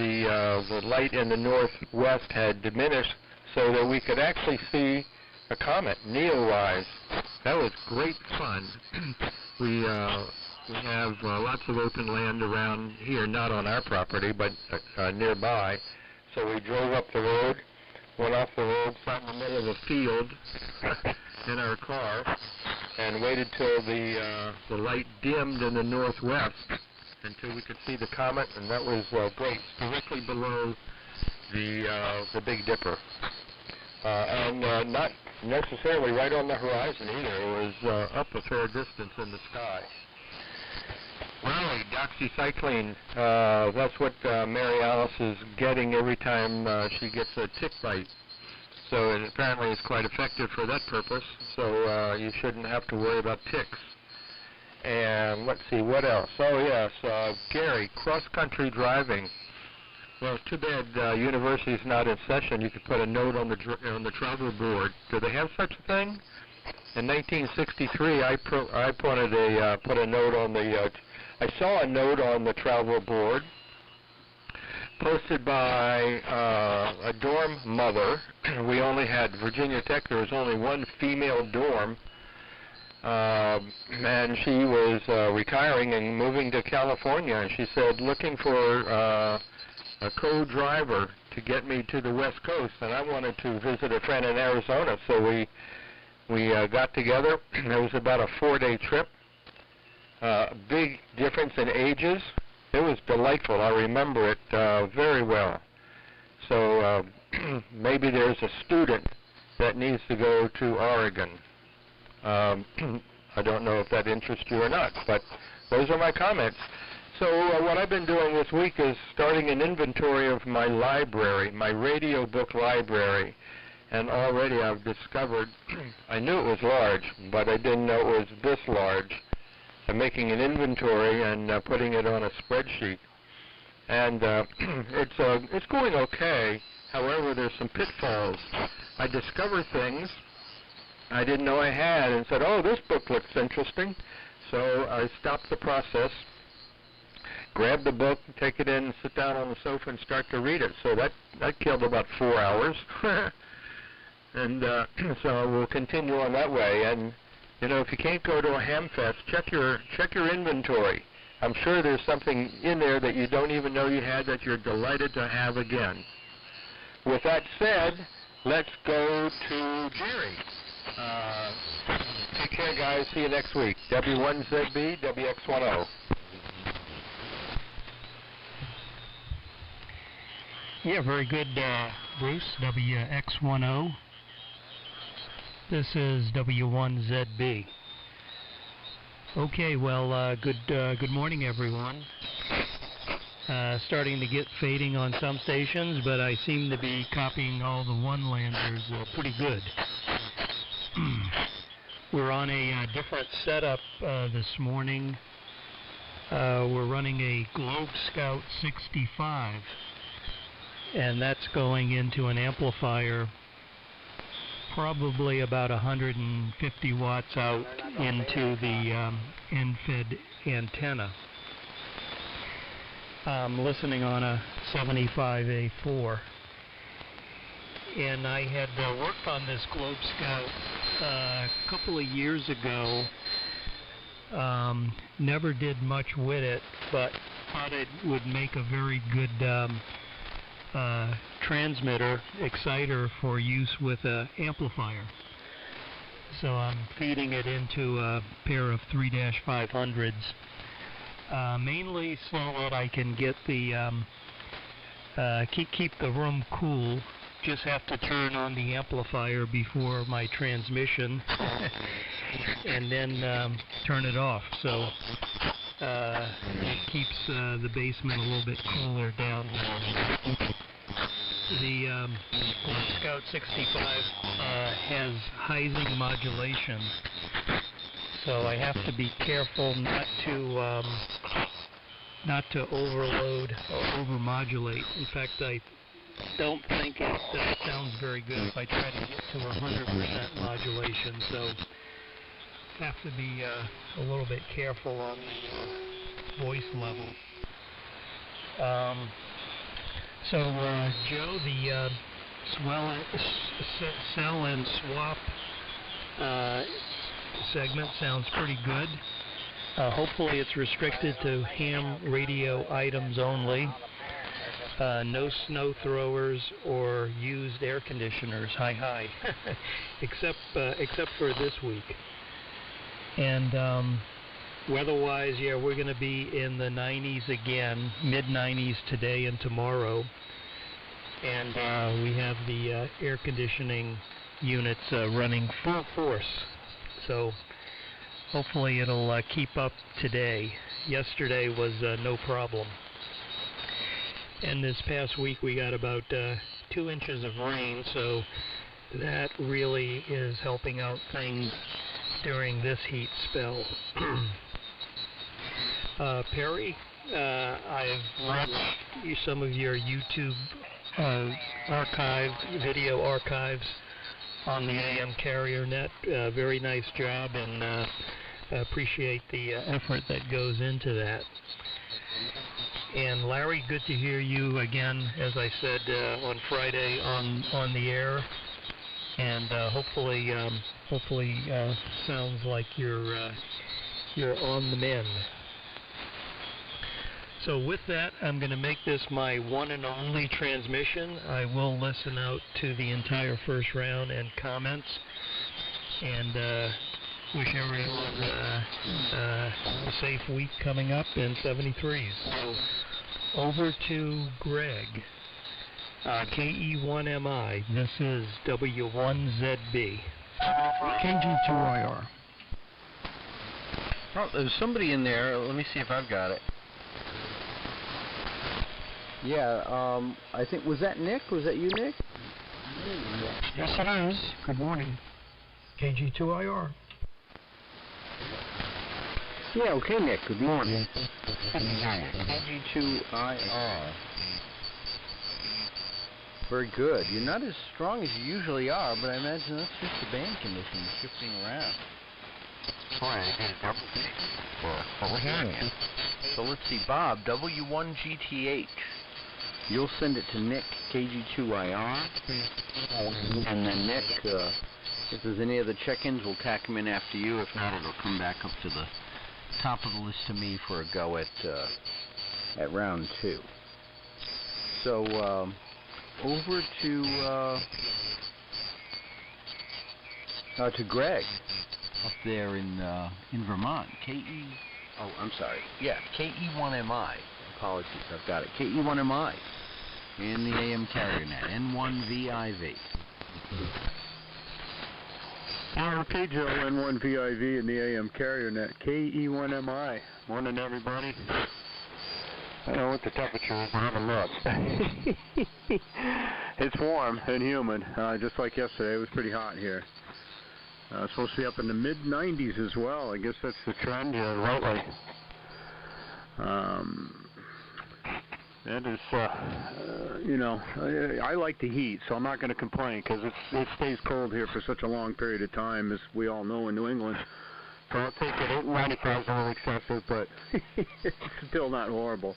the light in the northwest had diminished so that we could actually see a comet, Neowise. That was great fun. We have lots of open land around here, not on our property, but nearby. So we drove up the road, went off the road, sat in the middle of a field in our car, and waited till the light dimmed in the northwest until we could see the comet, and that was great, directly below the Big Dipper. And not necessarily right on the horizon either. It was up a fair distance in the sky. Raleigh, doxycycline, that's what Mary Alice is getting every time she gets a tick bite. So it apparently is quite effective for that purpose, so you shouldn't have to worry about ticks. And let's see, what else? Oh, yes, Gary, cross-country driving. Well, it's too bad university's not in session. You could put a note on the travel board. Do they have such a thing? In 1963, I put a note on the. I saw a note on the travel board posted by a dorm mother. We only had Virginia Tech. There was only one female dorm. And she was retiring and moving to California, and she said, looking for a co-driver to get me to the West Coast, and I wanted to visit a friend in Arizona, so we got together. It was about a 4-day trip. Big difference in ages. It was delightful. I remember it very well. So maybe there's a student that needs to go to Oregon. I don't know if that interests you or not, but those are my comments. So what I've been doing this week is starting an inventory of my library, my radio book library, and already I've discovered, I knew it was large, but I didn't know it was this large. I'm making an inventory and putting it on a spreadsheet, and it's going okay. However, there's some pitfalls. I discover things I didn't know I had and said, oh, this book looks interesting. So I stopped the process, grab the book, take it in, and sit down on the sofa and start to read it. So that killed about 4 hours. And so we'll continue on that way. And, you know, if you can't go to a Hamfest, check your inventory. I'm sure there's something in there that you don't even know you had that you're delighted to have again. With that said, let's go to Jerry. Take care, guys. See you next week. W1ZB, WX10. Yeah, very good, Bruce. WX10. This is W1ZB. Okay, well, good morning, everyone. Starting to get fading on some stations, but I seem to be copying all the one-landers pretty good. We're on a different setup this morning. We're running a Globe Scout 65, and that's going into an amplifier probably about 150 watts out into the end-fed antenna. I'm listening on a 75A4. And I had worked on this Globe Scout a couple of years ago. Never did much with it, but thought it would make a very good transmitter, exciter for use with an amplifier. So I'm feeding it into a pair of 3-500s, mainly so that I can get the keep the room cool. Just have to turn on the amplifier before my transmission and then turn it off, so it keeps the basement a little bit cooler down here. The Scout 65 has Heising modulation, so I have to be careful not to overload or overmodulate. In fact, I don't think that sounds very good if I try to get to 100% modulation, so have to be a little bit careful on the voice level. So Joe, the sell and swap segment sounds pretty good. Hopefully it's restricted to ham radio items only. No snow throwers or used air conditioners. Hi. except for this week. And weather-wise, yeah, we're going to be in the 90s again, mid-90s today and tomorrow. And we have the air conditioning units running full force. So hopefully it'll keep up today. Yesterday was no problem. And this past week we got about 2 inches of rain, so that really is helping out things during this heat spell. Perry, I've watched some of your YouTube video archives on the AM Carrier Net. Very nice job, and appreciate the effort that goes into that. And Larry, good to hear you again, as I said, on Friday on the air, and hopefully sounds like you're on the mend. So with that, I'm going to make this my one and only transmission. I will listen out to the entire first round and comments, and wish everyone a safe week coming up in 73s. So over to Greg. KE1MI, this is W1ZB. KG2IR. Oh, there's somebody in there. Let me see if I've got it. Yeah, I think, was that Nick? Was that you, Nick? Yes, it is. Good morning. KG2IR. Yeah, okay, Nick. Good morning. KG2IR. Very good. You're not as strong as you usually are, but I imagine that's just the band conditions shifting around. So let's see, Bob, W1GTH. You'll send it to Nick, KG2IR. And then Nick, if there's any other check-ins, we'll tack them in after you. If not, it'll come back up to the top of the list to me for a go at round 2. So, over to Greg up there in Vermont. Oh, I'm sorry. Yeah, KE1MI. Apologies, I've got it. KE1MI in the AM Carrier Net. N1VIV. Okay, Joe, N1VIV in the AM Carrier Net. KE1MI. Morning, everybody. I don't know what the temperature is. I haven't looked. It's warm and humid, just like yesterday. It was pretty hot here. Supposed to be up in the mid-90s as well. I guess that's the trend here lately. That is, you know, I like the heat, so I'm not going to complain because it stays cold here for such a long period of time, as we all know in New England. So I'll take it. 95 is a little excessive, but it's still not horrible.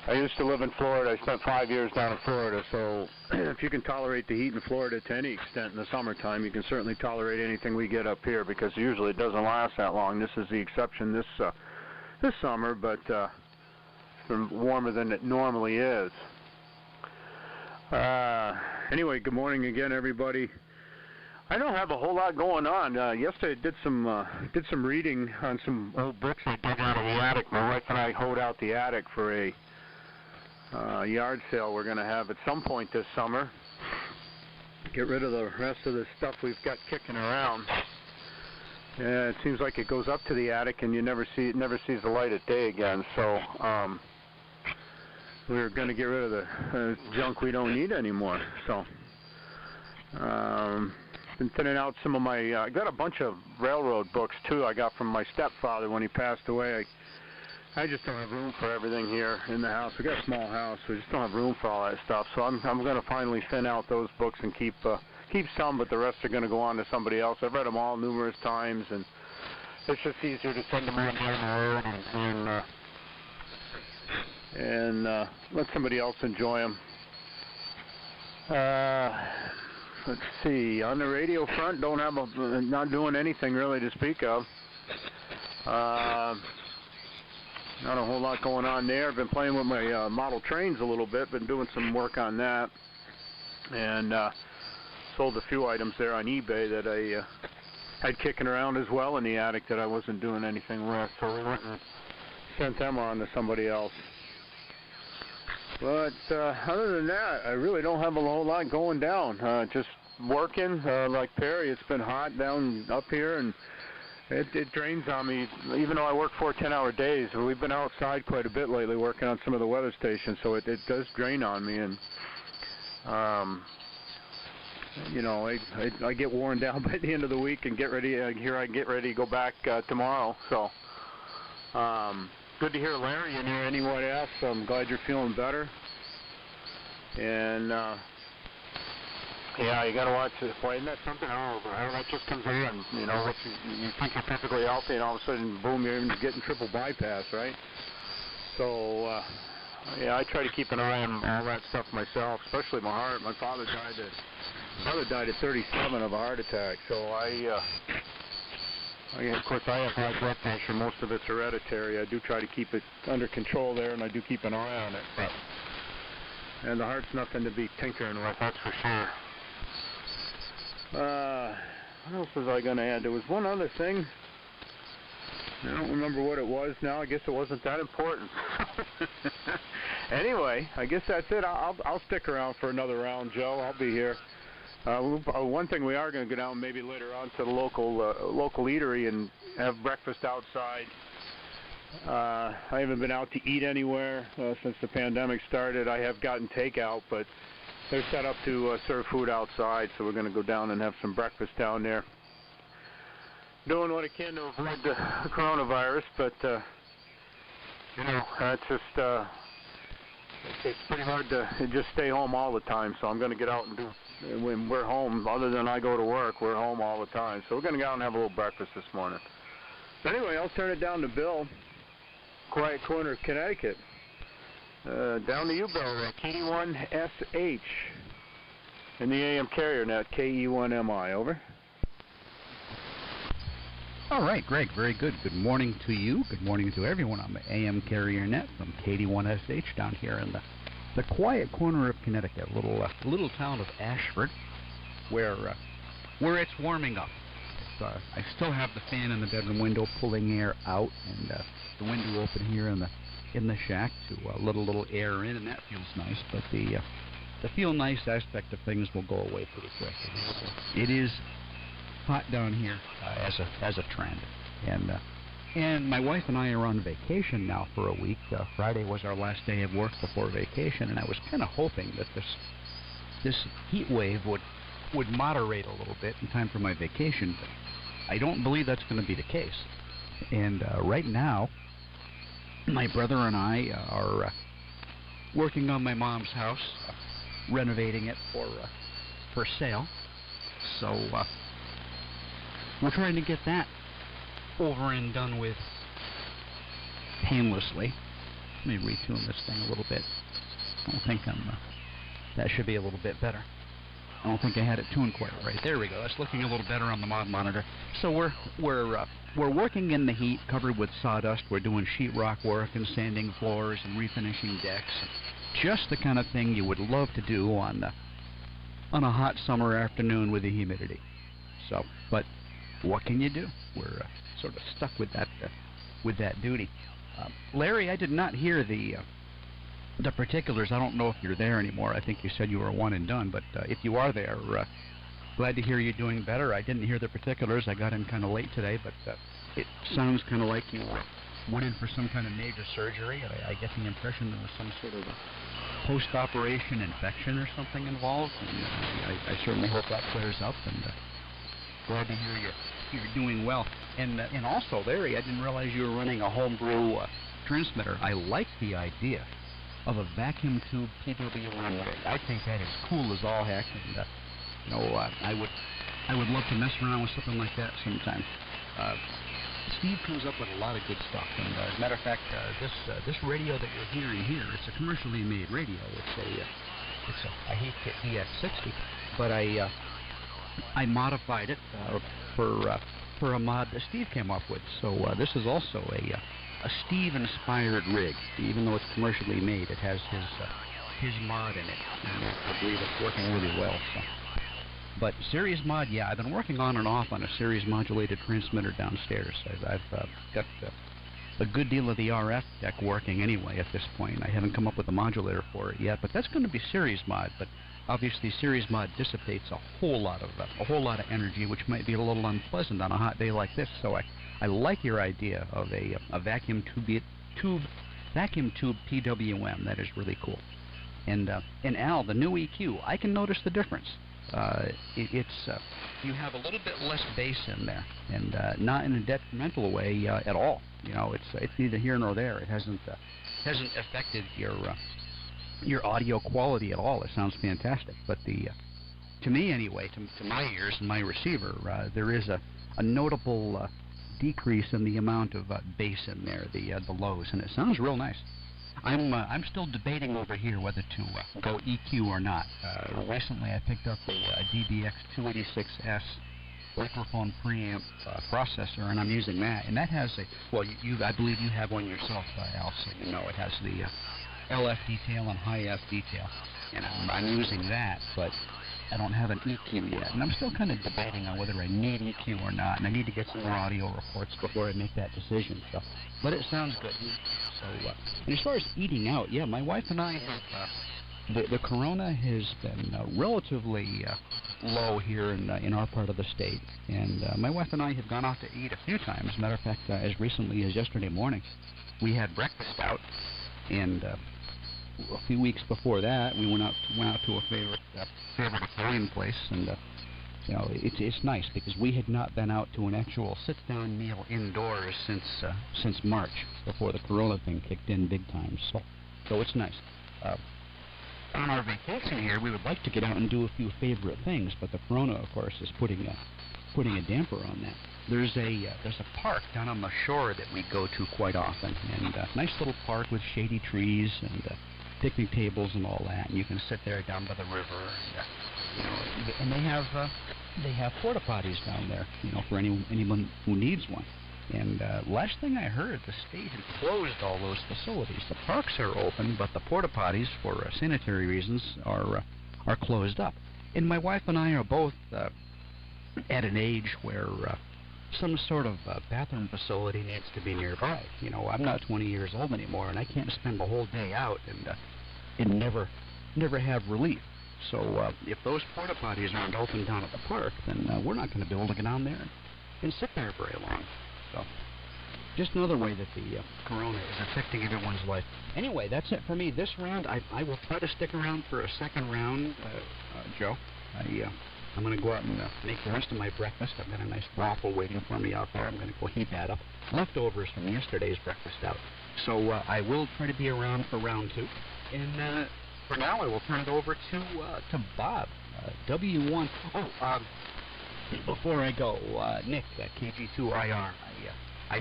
I used to live in Florida. I spent 5 years down in Florida, so if you can tolerate the heat in Florida to any extent in the summertime, you can certainly tolerate anything we get up here, because usually it doesn't last that long. This is the exception this summer, but it's been warmer than it normally is. Anyway, good morning again, everybody. I don't have a whole lot going on. Yesterday I did some reading on some old books I dug out of the attic. My wife and I hoed out the attic for a yard sale we're going to have at some point this summer. Get rid of the rest of the stuff we've got kicking around. Yeah, it seems like it goes up to the attic and it never sees the light of day again. So we're going to get rid of the junk we don't need anymore. So been thinning out some of my. I got a bunch of railroad books too. I got from my stepfather when he passed away. I just don't have room for everything here in the house. We got a small house, so we just don't have room for all that stuff. So I'm going to finally thin out those books and keep some, but the rest are going to go on to somebody else. I've read them all numerous times, and it's just easier to send them on down the road and let somebody else enjoy them. Let's see. On the radio front, not doing anything really to speak of. Not a whole lot going on there. I've been playing with my model trains a little bit. Been doing some work on that, and sold a few items there on eBay that I had kicking around as well in the attic that I wasn't doing anything with. So we went and sent them on to somebody else. But other than that, I really don't have a whole lot going down. Just working like Perry. It's been hot down up here, and it drains on me. Even though I work 4 10-hour days, we've been outside quite a bit lately working on some of the weather stations, so it does drain on me. And you know, I get worn down by the end of the week and get ready. Here I get ready to go back tomorrow. So good to hear Larry in here. Anyone else? I'm glad you're feeling better. And yeah, you got to watch this. Boy, isn't that something? Oh, that just comes in. You know, you think you're physically healthy, and all of a sudden, boom, you're getting triple bypass, right? So yeah, I try to keep an eye on all that stuff myself, especially my heart. My father died at 37 of a heart attack. So of course, I have high blood pressure. Most of it's hereditary. I do try to keep it under control there, and I do keep an eye on it. And the heart's nothing to be tinkering with, that's for sure. What else was I going to add? There was one other thing. I don't remember what it was now. I guess it wasn't that important. Anyway, I guess that's it. I'll stick around for another round, Joe. I'll be here. One thing we are going to go down maybe later on to the local eatery and have breakfast outside. I haven't been out to eat anywhere since the pandemic started. I have gotten takeout, but they're set up to serve food outside, so we're going to go down and have some breakfast down there. Doing what I can to avoid the coronavirus, but you know, it's just it's pretty hard to just stay home all the time. So I'm going to get out and do. When we're home, other than I go to work, we're home all the time. So we're going to go out and have a little breakfast this morning. So anyway, I'll turn it down to Bill, Quiet Corner of Connecticut. Down to you, Bill, KD1SH in the AM carrier net, KE1MI, over. All right, Greg, very good. Good morning to you. Good morning to everyone on the AM carrier net from KD1SH down here in the quiet corner of Connecticut, little town of Ashford, where it's warming up. I still have the fan in the bedroom window pulling air out, and the window open here in the shack to let a little air in, and that feels nice. But the feel nice aspect of things will go away pretty quick. It is hot down here as a trend, and my wife and I are on vacation now for a week. Friday was our last day of work before vacation, and I was kind of hoping that this heat wave would would moderate a little bit in time for my vacation, but I don't believe that's going to be the case. And right now, my brother and I are working on my mom's house, renovating it for sale. So we're trying to get that over and done with painlessly. Let me retune this thing a little bit. I don't think that should be a little bit better. I don't think I had it tuned quite right. There we go. That's looking a little better on the mod monitor. So we're working in the heat, covered with sawdust. We're doing sheetrock work and sanding floors and refinishing decks. Just the kind of thing you would love to do on a hot summer afternoon with the humidity. So, but what can you do? We're sort of stuck with that duty. Larry, I did not hear the particulars. I don't know if you're there anymore. I think you said you were one and done, but if you are there, glad to hear you're doing better. I didn't hear the particulars. I got in kind of late today, but it sounds kind of like you went in for some kind of major surgery. I get the impression there was some sort of a post-operation infection or something involved, and I certainly hope that clears up, and glad to hear you're doing well. And also, Larry, I didn't realize you were running a homebrew transmitter. I like the idea of a vacuum tube PWM rig. I think that is cool as all heck, and I would love to mess around with something like that sometime. Steve comes up with a lot of good stuff, and as a matter of fact, this radio that you're hearing here, it's a commercially made radio. It's a I hate the EX60, but I modified it for a mod that Steve came up with. So this is also a Steve-inspired rig. Even though it's commercially made, it has his mod in it, and I believe it's working really well. So. But series mod, yeah, I've been working on and off on a series modulated transmitter downstairs. I've got a good deal of the RF deck working anyway at this point. I haven't come up with a modulator for it yet, but that's going to be series mod. But obviously, series mod dissipates a whole lot of energy, which might be a little unpleasant on a hot day like this. So I like your idea of a vacuum tube PWM. That is really cool. And Al, the new EQ, I can notice the difference. You have a little bit less bass in there, and not in a detrimental way at all. It's neither here nor there. It hasn't affected your audio quality at all. It sounds fantastic. But to me anyway, to my ears and my receiver, there is a notable decrease in the amount of bass in there, the lows, and it sounds real nice. I'm still debating over here whether to go EQ or not. Recently, I picked up a DBX 286S microphone preamp processor, and I'm using that. And that has I believe you have one yourself, Al. So it has the LF detail and high F detail, and I'm using that, but I don't have an EQ yet, and I'm still kind of debating on whether I need EQ or not, and I need to get some more audio reports before I make that decision. So, but it sounds good. So, and as far as eating out, yeah, my wife and I have the corona has been relatively low here in our part of the state, and my wife and I have gone out to eat a few times. As a matter of fact, as recently as yesterday morning, we had breakfast out, and a few weeks before that, we went out to a favorite Italian place, and it's nice because we had not been out to an actual sit-down meal indoors since March, before the corona thing kicked in big time. So it's nice. On our vacation here, we would like to get out and do a few favorite things, but the corona, of course, is putting a damper on that. There's a park down on the shore that we go to quite often, and a nice little park with shady trees and picnic tables and all that, and you can sit there down by the river, and they have porta potties down there, for anyone who needs one. And last thing I heard, the state had closed all those facilities. The parks are open, but the porta potties, for sanitary reasons, are closed up. And my wife and I are both at an age where some sort of bathroom facility needs to be nearby. I'm not 20 years old anymore, and I can't spend the whole day out and never have relief. So if those porta potties aren't open down at the park, then we're not going to be able to get down there and sit there very long. So just another way that the corona is affecting everyone's life. Anyway, that's it for me this round. I will try to stick around for a second round, Joe. I'm going to go out and make the rest of my breakfast. I've got a nice waffle waiting for me out there. I'm going to go heat that up. Leftovers from yesterday's breakfast out. So I will try to be around for round 2. And for now, I will turn it over to Bob, W1. Before I go, Nick, KG2IR, I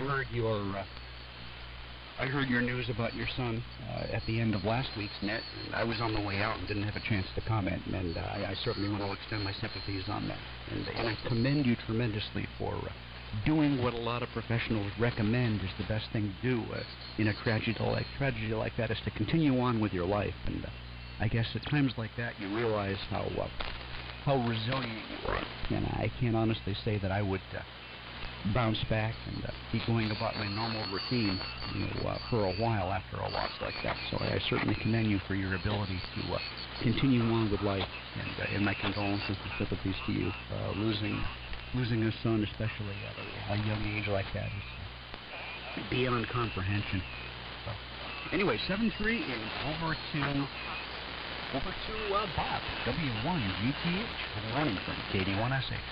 heard your news about your son at the end of last week's net, and I was on the way out and didn't have a chance to comment, and I certainly want to extend my sympathies on that. And I commend you tremendously for doing what a lot of professionals recommend is the best thing to do in a tragedy like that, is to continue on with your life. And I guess at times like that you realize how resilient you are. And I can't honestly say that I would bounce back and be going about my normal routine, for a while after a loss like that. So I certainly commend you for your ability to continue on with life. And my condolences and sympathies to you. Losing a son, especially at a young age like that, is beyond comprehension. So, anyway, 7-3 is over to Bob, W1GTH, running from KD1SH.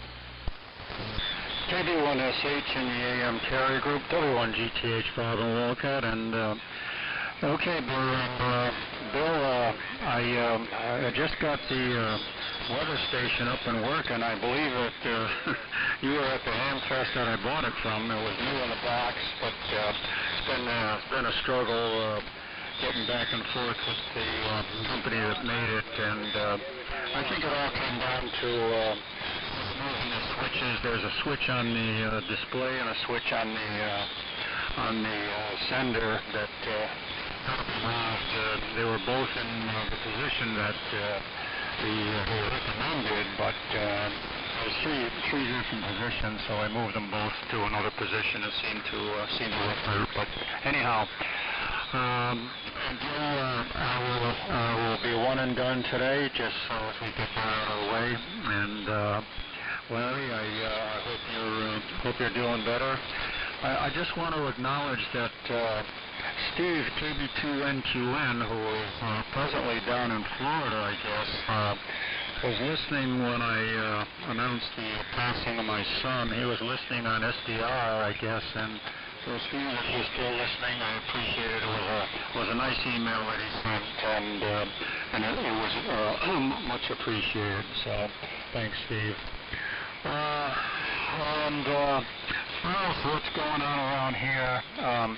KD1SH in the AM carrier group, W1GTH, Bob and Walcott, and okay, Bill, I just got the weather station up and working. I believe that you were at the Hamfest that I bought it from. It was new in the box, but it's been a struggle getting back and forth with the company that made it, and I think it all came down to moving the switches. There's a switch on the display and a switch on the sender that they were both in the position that they recommended, but there's three different positions, so I moved them both to another position. It seemed to work better. But anyhow, I will be one and done today, just so as we get that out of the way. And Larry, I hope you're doing better. I just want to acknowledge that Steve, KB2NQN, who is presently down in Florida, I guess, was listening when I announced the passing of my son. He was listening on SDR, I guess, and so Steve, if you're still listening, I appreciate it. It was a nice email that he sent, and it was much appreciated. So thanks, Steve. What's going on around here? I'm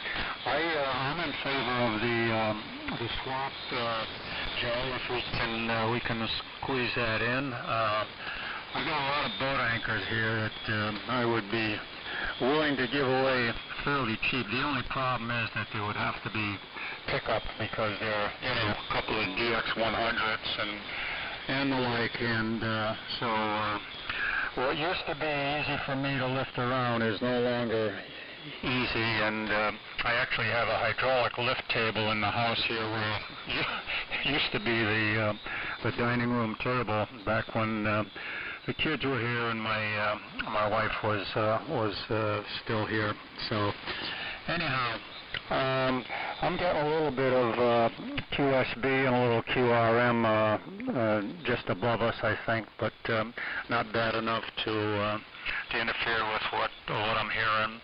in favor of the swap, Joe. If we can squeeze that in. I got a lot of boat anchors here that I would be willing to give away fairly cheap. The only problem is that they would have to be pickup because they're a couple of GX100s and the like, and so. What used to be easy for me to lift around is no longer easy, and I actually have a hydraulic lift table in the house here where it used to be the dining room table back when the kids were here and my wife was still here. So anyhow, I'm getting a little bit of QSB and a little QRM just above us, I think, but not bad enough to interfere with what I'm hearing.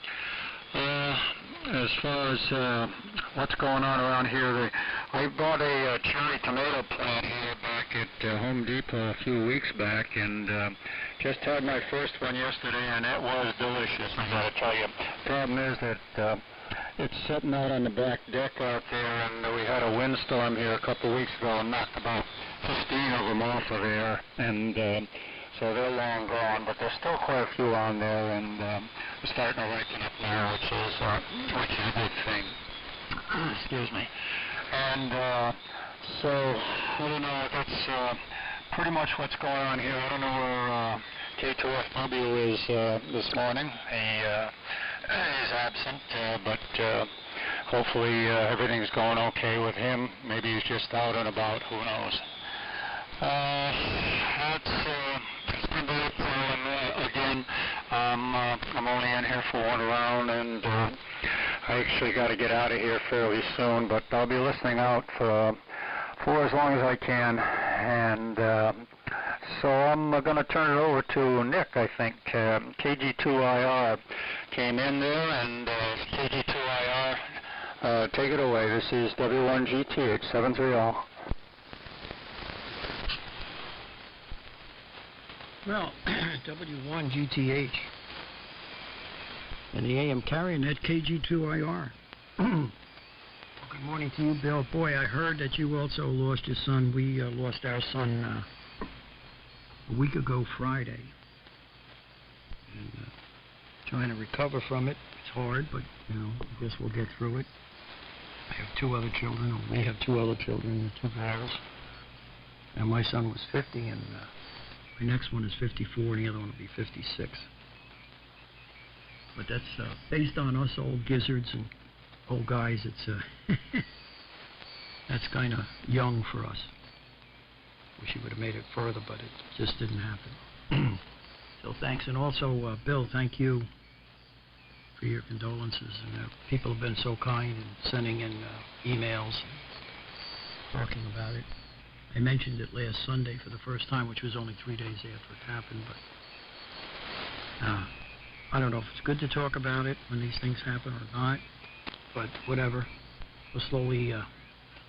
As far as what's going on around here, I bought a cherry tomato plant here back at Home Depot a few weeks back, and just had my first one yesterday, and it was delicious, I gotta tell you. Problem is that it's sitting out on the back deck out there, and we had a windstorm here a couple of weeks ago and knocked about 15 of them off of there, and so they're long gone, but there's still quite a few on there, and we're starting to ripen up now, which is a good thing. Excuse me. And so, I don't know, that's pretty much what's going on here. I don't know where K2FW is this morning. He's absent, but hopefully everything's going okay with him. Maybe he's just out and about, who knows. Again, I'm only in here for one round, and I actually got to get out of here fairly soon, but I'll be listening out for as long as I can, and so I'm going to turn it over to Nick, I think. KG2IR came in there, and KG2IR, take it away. This is W1GTH 730. Well, W1GTH and the AM carrier net KG2IR. Good morning to you, Bill. Boy, I heard that you also lost your son. We lost our son a week ago Friday. And trying to recover from it. It's hard, but, you know, I guess we'll get through it. I have two other children, or may have two other children, two girls. And my son was 50, and my next one is 54, and the other one will be 56. But that's based on us old gizzards and old guys. It's that's kind of young for us. Wish he would have made it further, but it just didn't happen. So thanks, and also Bill, thank you for your condolences. And people have been so kind in sending in emails, talking about it. I mentioned it last Sunday for the first time, which was only 3 days after it happened, but I don't know if it's good to talk about it when these things happen or not, but whatever. We're slowly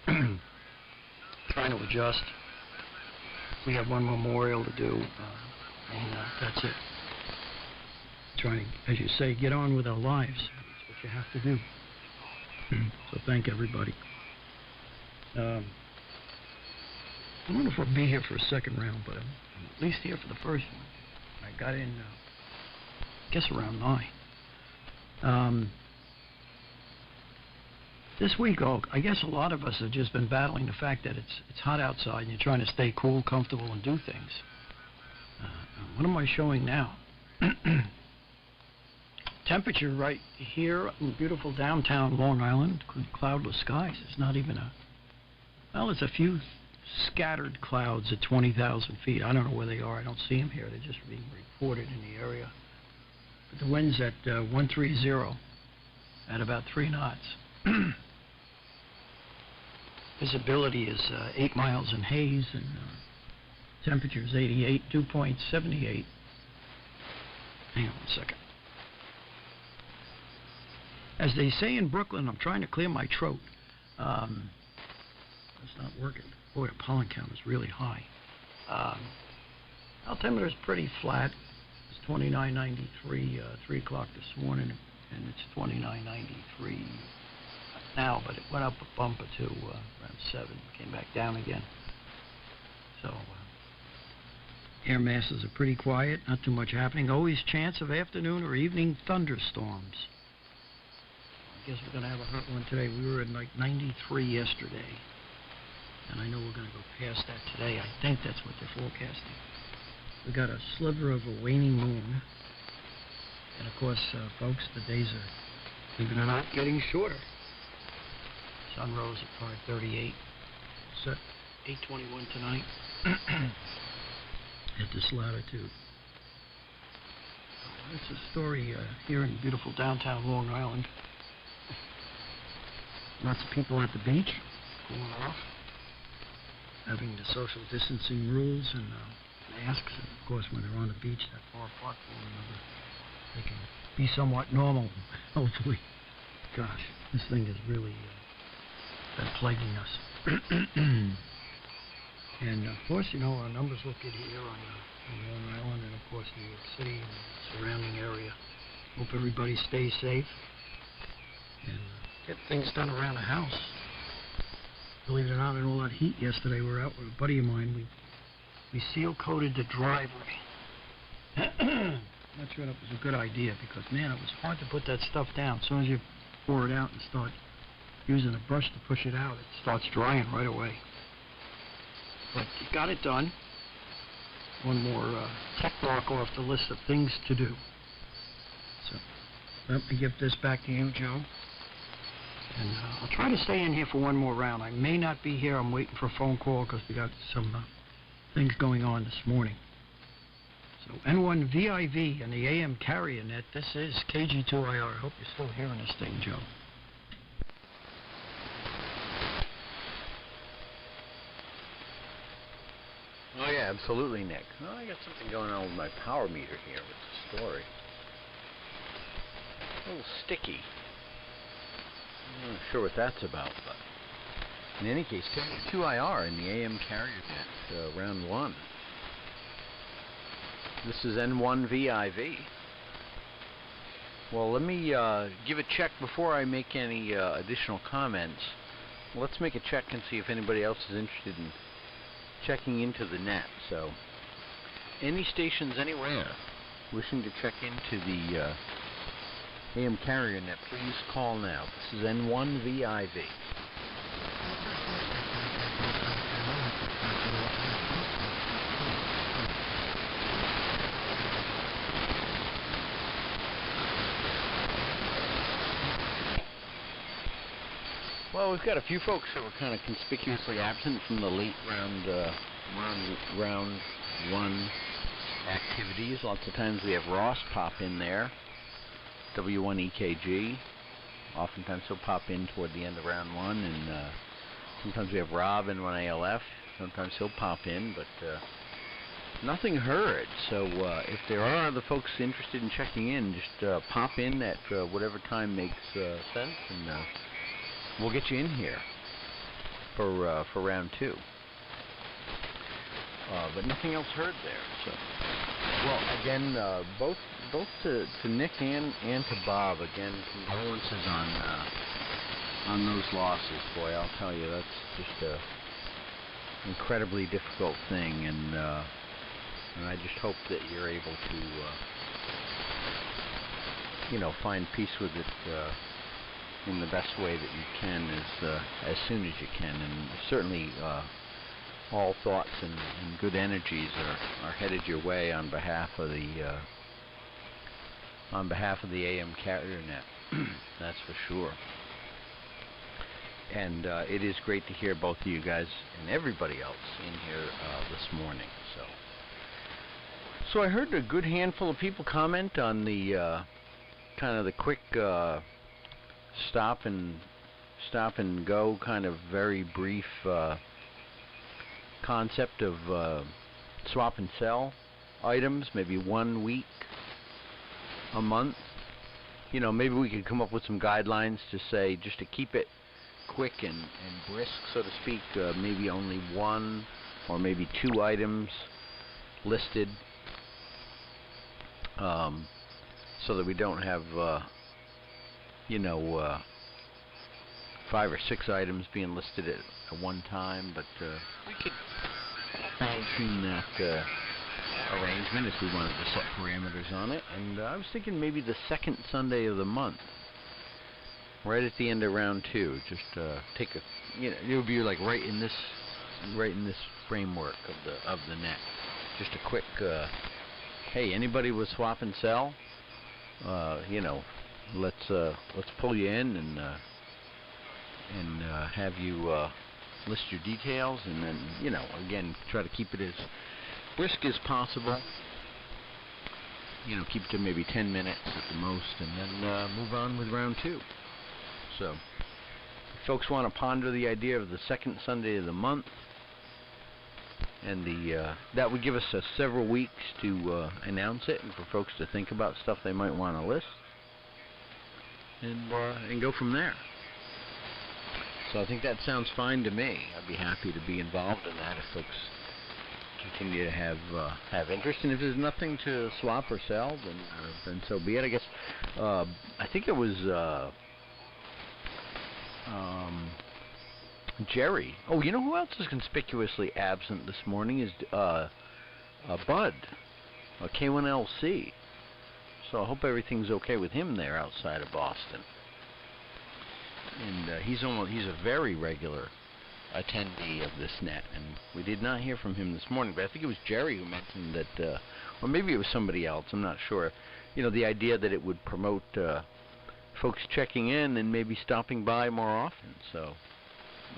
trying to adjust. We have one memorial to do, and that's it. Trying to, as you say, get on with our lives. That's what you have to do. So thank everybody. I don't know if I'll be here for a second round, but I'm at least here for the first one. I got in, I guess around 9. This week, I guess a lot of us have just been battling the fact that it's hot outside and you're trying to stay cool, comfortable, and do things. What am I showing now? Temperature right here in beautiful downtown Long Island, cloudless skies. It's not even it's a few scattered clouds at 20,000 feet. I don't know where they are. I don't see them here. They're just being reported in the area. But the wind's at 130 at about 3 knots. Visibility is 8 miles in haze, and temperature is 88, dew point 78. Hang on one second. As they say in Brooklyn, I'm trying to clear my throat. It's not working. Boy, the pollen count is really high. Altimeter is pretty flat. It's 2993 3 o'clock this morning, and it's 2993 now, but it went up a bump or two around 7, came back down again. So air masses are pretty quiet, not too much happening. Always chance of afternoon or evening thunderstorms. I guess we're going to have a hot one today. We were at like 93 yesterday, and I know we're going to go past that today. I think that's what they're forecasting. We got a sliver of a waning moon, and of course, folks, the days are, believe it or not, getting shorter. Sun rose at 5:38. Set 8:21 tonight at this latitude. It's a story here in beautiful downtown Long Island. Lots of people at the beach cooling off, having the social distancing rules and masks. And of course, when they're on the beach that far apart from one another, they can be somewhat normal, hopefully. Gosh, this thing has really been plaguing us. And of course, you know, our numbers look good here on Long Island, and of course New York City and the surrounding area. Hope everybody stays safe and get things done around the house. Believe it or not, in all that heat yesterday, we were out with a buddy of mine. We seal-coated the driveway. Not sure that was a good idea because, man, it was hard to put that stuff down. As soon as you pour it out and start using a brush to push it out, it starts drying right away. But you got it done. One more check mark off the list of things to do. So let me give this back to you, Joe. And I'll try to stay in here for one more round. I may not be here. I'm waiting for a phone call because we got some things going on this morning. So N1VIV and the AM carrier net. This is KG2IR. I hope you're still hearing this thing, Joe. Oh, yeah, absolutely, Nick. Oh, I got something going on with my power meter here with the story. A little sticky. I'm not sure what that's about, but in any case, 2IR in the AM carrier net, round 1. This is N1VIV. Well, let me give a check before I make any additional comments. Let's make a check and see if anybody else is interested in checking into the net. So, any stations anywhere wishing to check into the AM carrier net, please call now. This is N1VIV. Well, we've got a few folks who were kind of conspicuously absent from the late round one activities. Lots of times we have Ross pop in there, W1EKG. Oftentimes he'll pop in toward the end of round 1, and sometimes we have Rob in 1ALF. Sometimes he'll pop in, but nothing heard. So if there are other folks interested in checking in, just pop in at whatever time makes sense, and we'll get you in here for round 2. But nothing else heard there. So, well, again, both to Nick and to Bob. Again, condolences on those losses. Boy, I'll tell you, that's just a incredibly difficult thing, and I just hope that you're able to, find peace with it. In the best way that you can, as soon as you can, and certainly all thoughts and good energies are headed your way on behalf of the AM carrier net. That's for sure. And it is great to hear both of you guys and everybody else in here this morning. So I heard a good handful of people comment on the kind of the quick. Stop and go, kind of very brief concept of swap and sell items, maybe 1 week, a month. Maybe we could come up with some guidelines to say, just to keep it quick and brisk, so to speak, maybe only 1 or maybe 2 items listed, so that we don't have 5 or 6 items being listed at one time, but we could fine-tune that arrangement if we wanted to set parameters on it. And I was thinking maybe the second Sunday of the month, right at the end of round 2, just take a, it would be like right in this framework of the net. Just a quick, hey, anybody with swap and sell? Let's pull you in and have you list your details, and then again, try to keep it as brisk as possible. Keep it to maybe 10 minutes at the most, and then move on with round 2. So, if folks want to ponder the idea of the second Sunday of the month, and that would give us several weeks to announce it, and for folks to think about stuff they might want to list. And go from there. So I think that sounds fine to me. I'd be happy to be involved in that if folks continue to have interest. And if there's nothing to swap or sell, then so be it. I guess I think it was Jerry. Oh, you know who else is conspicuously absent this morning is Bud, K1LC. So I hope everything's okay with him there outside of Boston. And he's a very regular attendee of this net, and we did not hear from him this morning. But I think it was Jerry who mentioned that, or maybe it was somebody else. I'm not sure. The idea that it would promote folks checking in and maybe stopping by more often. So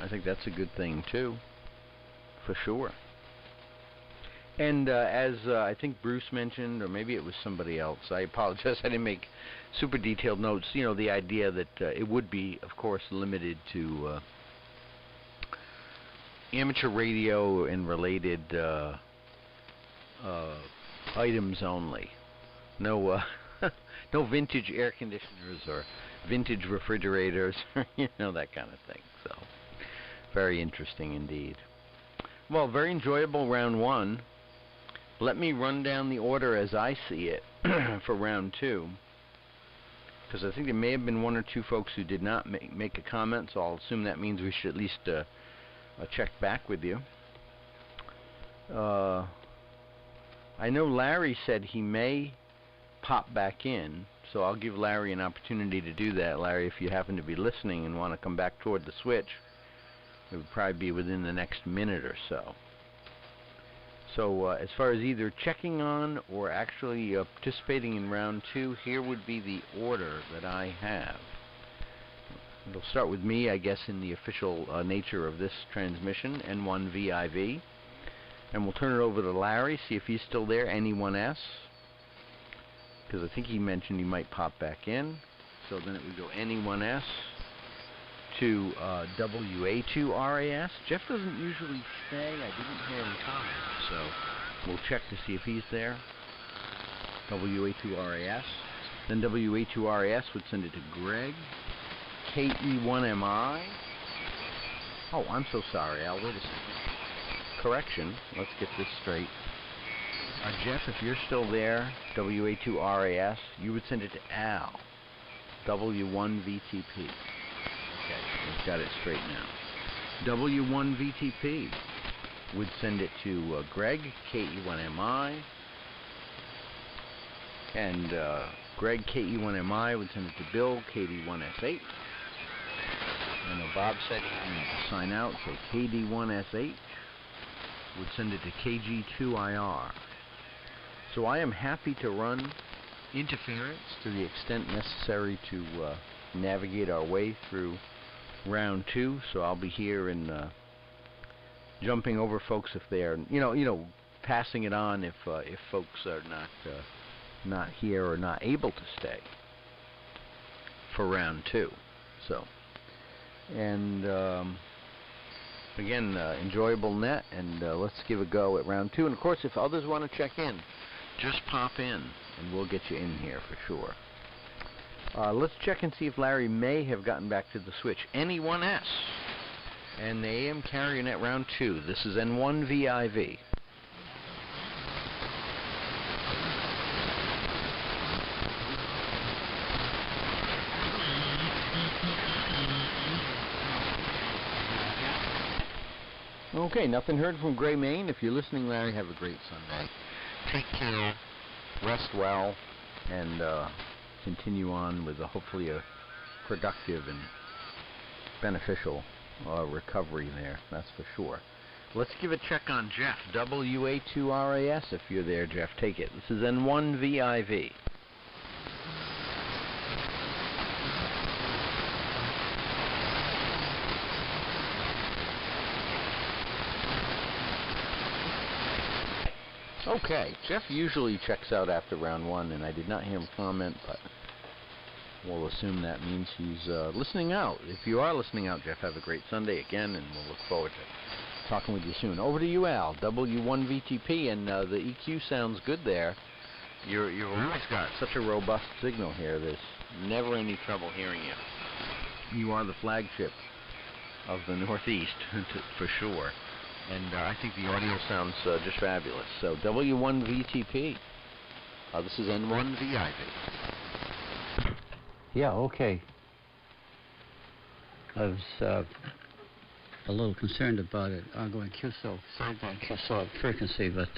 I think that's a good thing too, for sure. And as I think Bruce mentioned, or maybe it was somebody else, I apologize, I didn't make super detailed notes, the idea that it would be, of course, limited to amateur radio and related items only. No, no vintage air conditioners or vintage refrigerators, you know, that kind of thing. So, very interesting indeed. Well, very enjoyable round one. Let me run down the order as I see it for round two, because I think there may have been one or two folks who did not make a comment, so I'll assume that means we should at least check back with you. I know Larry said he may pop back in, so I'll give Larry an opportunity to do that. Larry, if you happen to be listening and want to come back toward the switch, it would probably be within the next minute or so. So as far as either checking on or actually participating in round two, here would be the order that I have. It'll start with me, I guess, in the official nature of this transmission, N1VIV. And we'll turn it over to Larry, see if he's still there, NE1S. Because I think he mentioned he might pop back in. So then it would go NE1S to WA2RAS. Jeff doesn't usually stay. I didn't hear him comment. So we'll check to see if he's there. WA2RAS. Then WA2RAS would send it to Greg. KE1MI. Oh, I'm so sorry, Al. Wait a second. Correction. Let's get this straight. Jeff, if you're still there, WA2RAS, you would send it to Al. W1VTP. Okay, we've got it straight now. W1VTP would send it to Greg, KE1MI. And Greg, KE1MI, would send it to Bill, KD1S8. I know Bob said he needed to sign out, so KD1S8 would send it to KG2IR. So I am happy to run interference to the extent necessary to navigate our way through round two. So I'll be here and jumping over folks if they're, passing it on if folks are not here or not able to stay for round two. So, and again, enjoyable net, and let's give a go at round two. And of course, if others want to check in, just pop in and we'll get you in here for sure. Let's check and see if Larry may have gotten back to the switch. NE1S and the AM carrier net round two. This is N1VIV. Okay, nothing heard from Gray, Maine. If you're listening, Larry, have a great Sunday. Take care, rest well, and continue on with hopefully a productive and beneficial recovery there, that's for sure. Let's give a check on Jeff, WA2RAS, if you're there, Jeff. Take it. This is N1VIV. Okay, Jeff usually checks out after round one, and I did not hear him comment, but we'll assume that means he's listening out. If you are listening out, Jeff, have a great Sunday again, and we'll look forward to talking with you soon. Over to you, Al, W1VTP, and the EQ sounds good there. You've always got such a robust signal here. There's never any trouble hearing you. You are the flagship of the Northeast, for sure. And I think the audio sounds just fabulous. So W1VTP. This is N1VIV. Yeah, okay. I was a little concerned about it ongoing QSO, sideband QSO frequency, but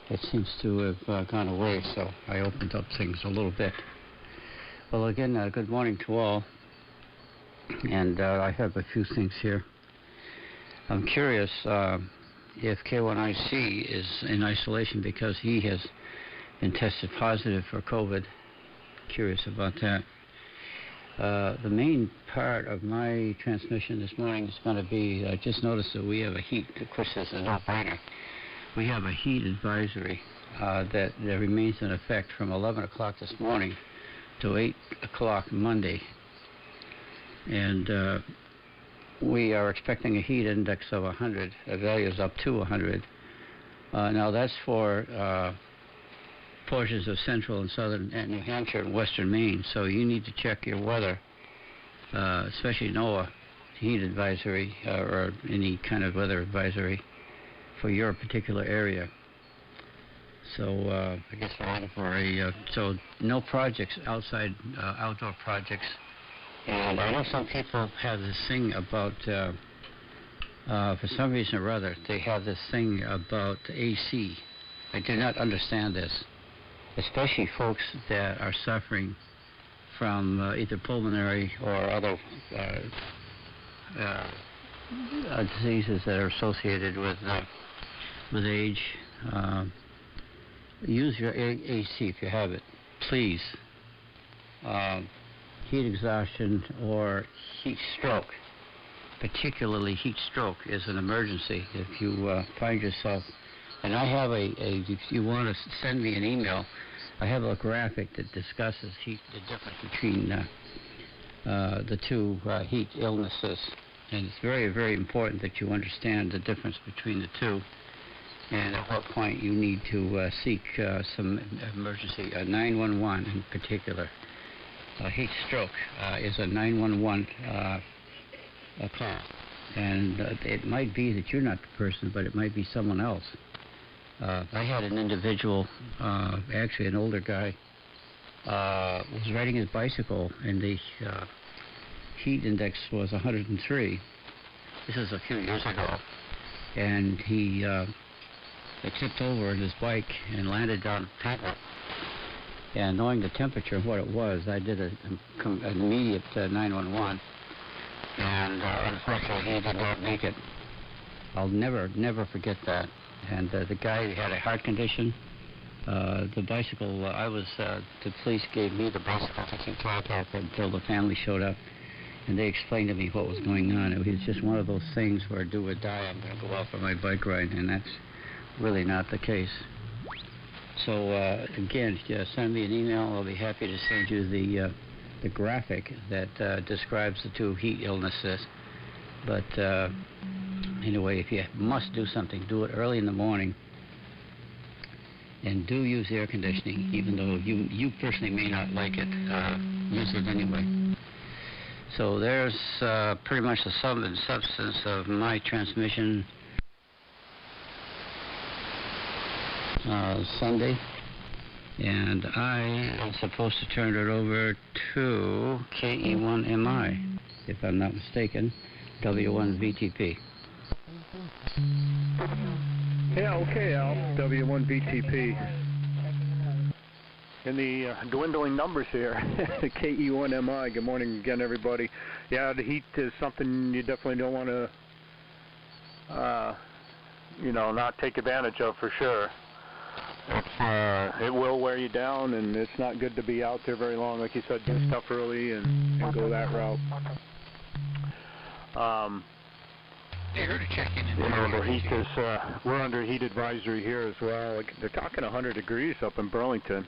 it seems to have gone away, so I opened up things a little bit. Well, again, good morning to all. And I have a few things here. I'm curious if K1IC is in isolation because he has been tested positive for COVID. Curious about that. The main part of my transmission this morning is going to be, I just noticed that we have a heat, of course this is not minor, we have a heat advisory that remains in effect from 11 o'clock this morning to 8 o'clock Monday. And we are expecting a heat index of 100, a value is up to 100 Now that's for portions of central and southern New Hampshire and western Maine, so you need to check your weather, especially NOAA heat advisory or any kind of weather advisory for your particular area. So I guess we're looking for so no projects outside, outdoor projects. And I know some people have this thing about, for some reason or other, they have this thing about AC. I do not understand this, especially folks that are suffering from either pulmonary or other diseases that are associated with age. Use your AC if you have it, please. Heat exhaustion or heat stroke, particularly heat stroke, is an emergency. If you find yourself, and I have if you want to send me an email, I have a graphic that discusses the difference between the two heat illnesses, and it's very, very important that you understand the difference between the two, and at what point you need to seek some emergency, 911 in particular. Heat stroke is a 911 call, and it might be that you're not the person, but it might be someone else. I had an individual, actually an older guy, was riding his bicycle, and the heat index was 103. This is a few years ago, and he tipped over on his bike and landed on pavement. And knowing the temperature of what it was, I did an immediate 911, and unfortunately he did not make it. I'll never forget that. And the guy had a heart condition. The bicycle, the police gave me the bicycle to keep track of until the family showed up, and they explained to me what was going on. It was just one of those things where do or die, I'm going to go out for my bike ride, and that's really not the case. So again, send me an email. I'll be happy to send you the graphic that describes the two heat illnesses. But anyway, if you must do something, do it early in the morning. And do use air conditioning, even though you personally may not like it. Use it anyway. So there's pretty much the sum and substance of my transmission Sunday. And I am supposed to turn it over to KE1MI, if I'm not mistaken, W1VTP. Yeah, okay, Al. W1VTP. In the dwindling numbers here, KE1MI. Good morning again, everybody. Yeah, the heat is something you definitely don't want to, not take advantage of for sure. It will wear you down, and it's not good to be out there very long. Like you said, do stuff early and go that route. They heard a check-in. The heat is, we're under heat advisory here as well. Like, they're talking 100 degrees up in Burlington.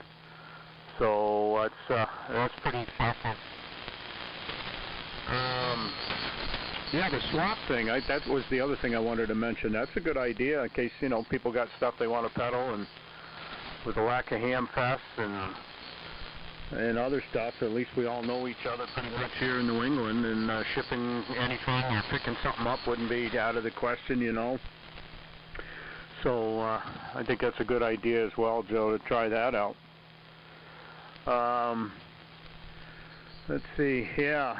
So that's pretty awful. Yeah, the swap thing, that was the other thing I wanted to mention. That's a good idea in case, people got stuff they want to pedal, and with a lack of ham fests and other stuff, at least we all know each other pretty much here in New England, and shipping anything or picking something up wouldn't be out of the question, So I think that's a good idea as well, Joe, to try that out. Let's see, yeah.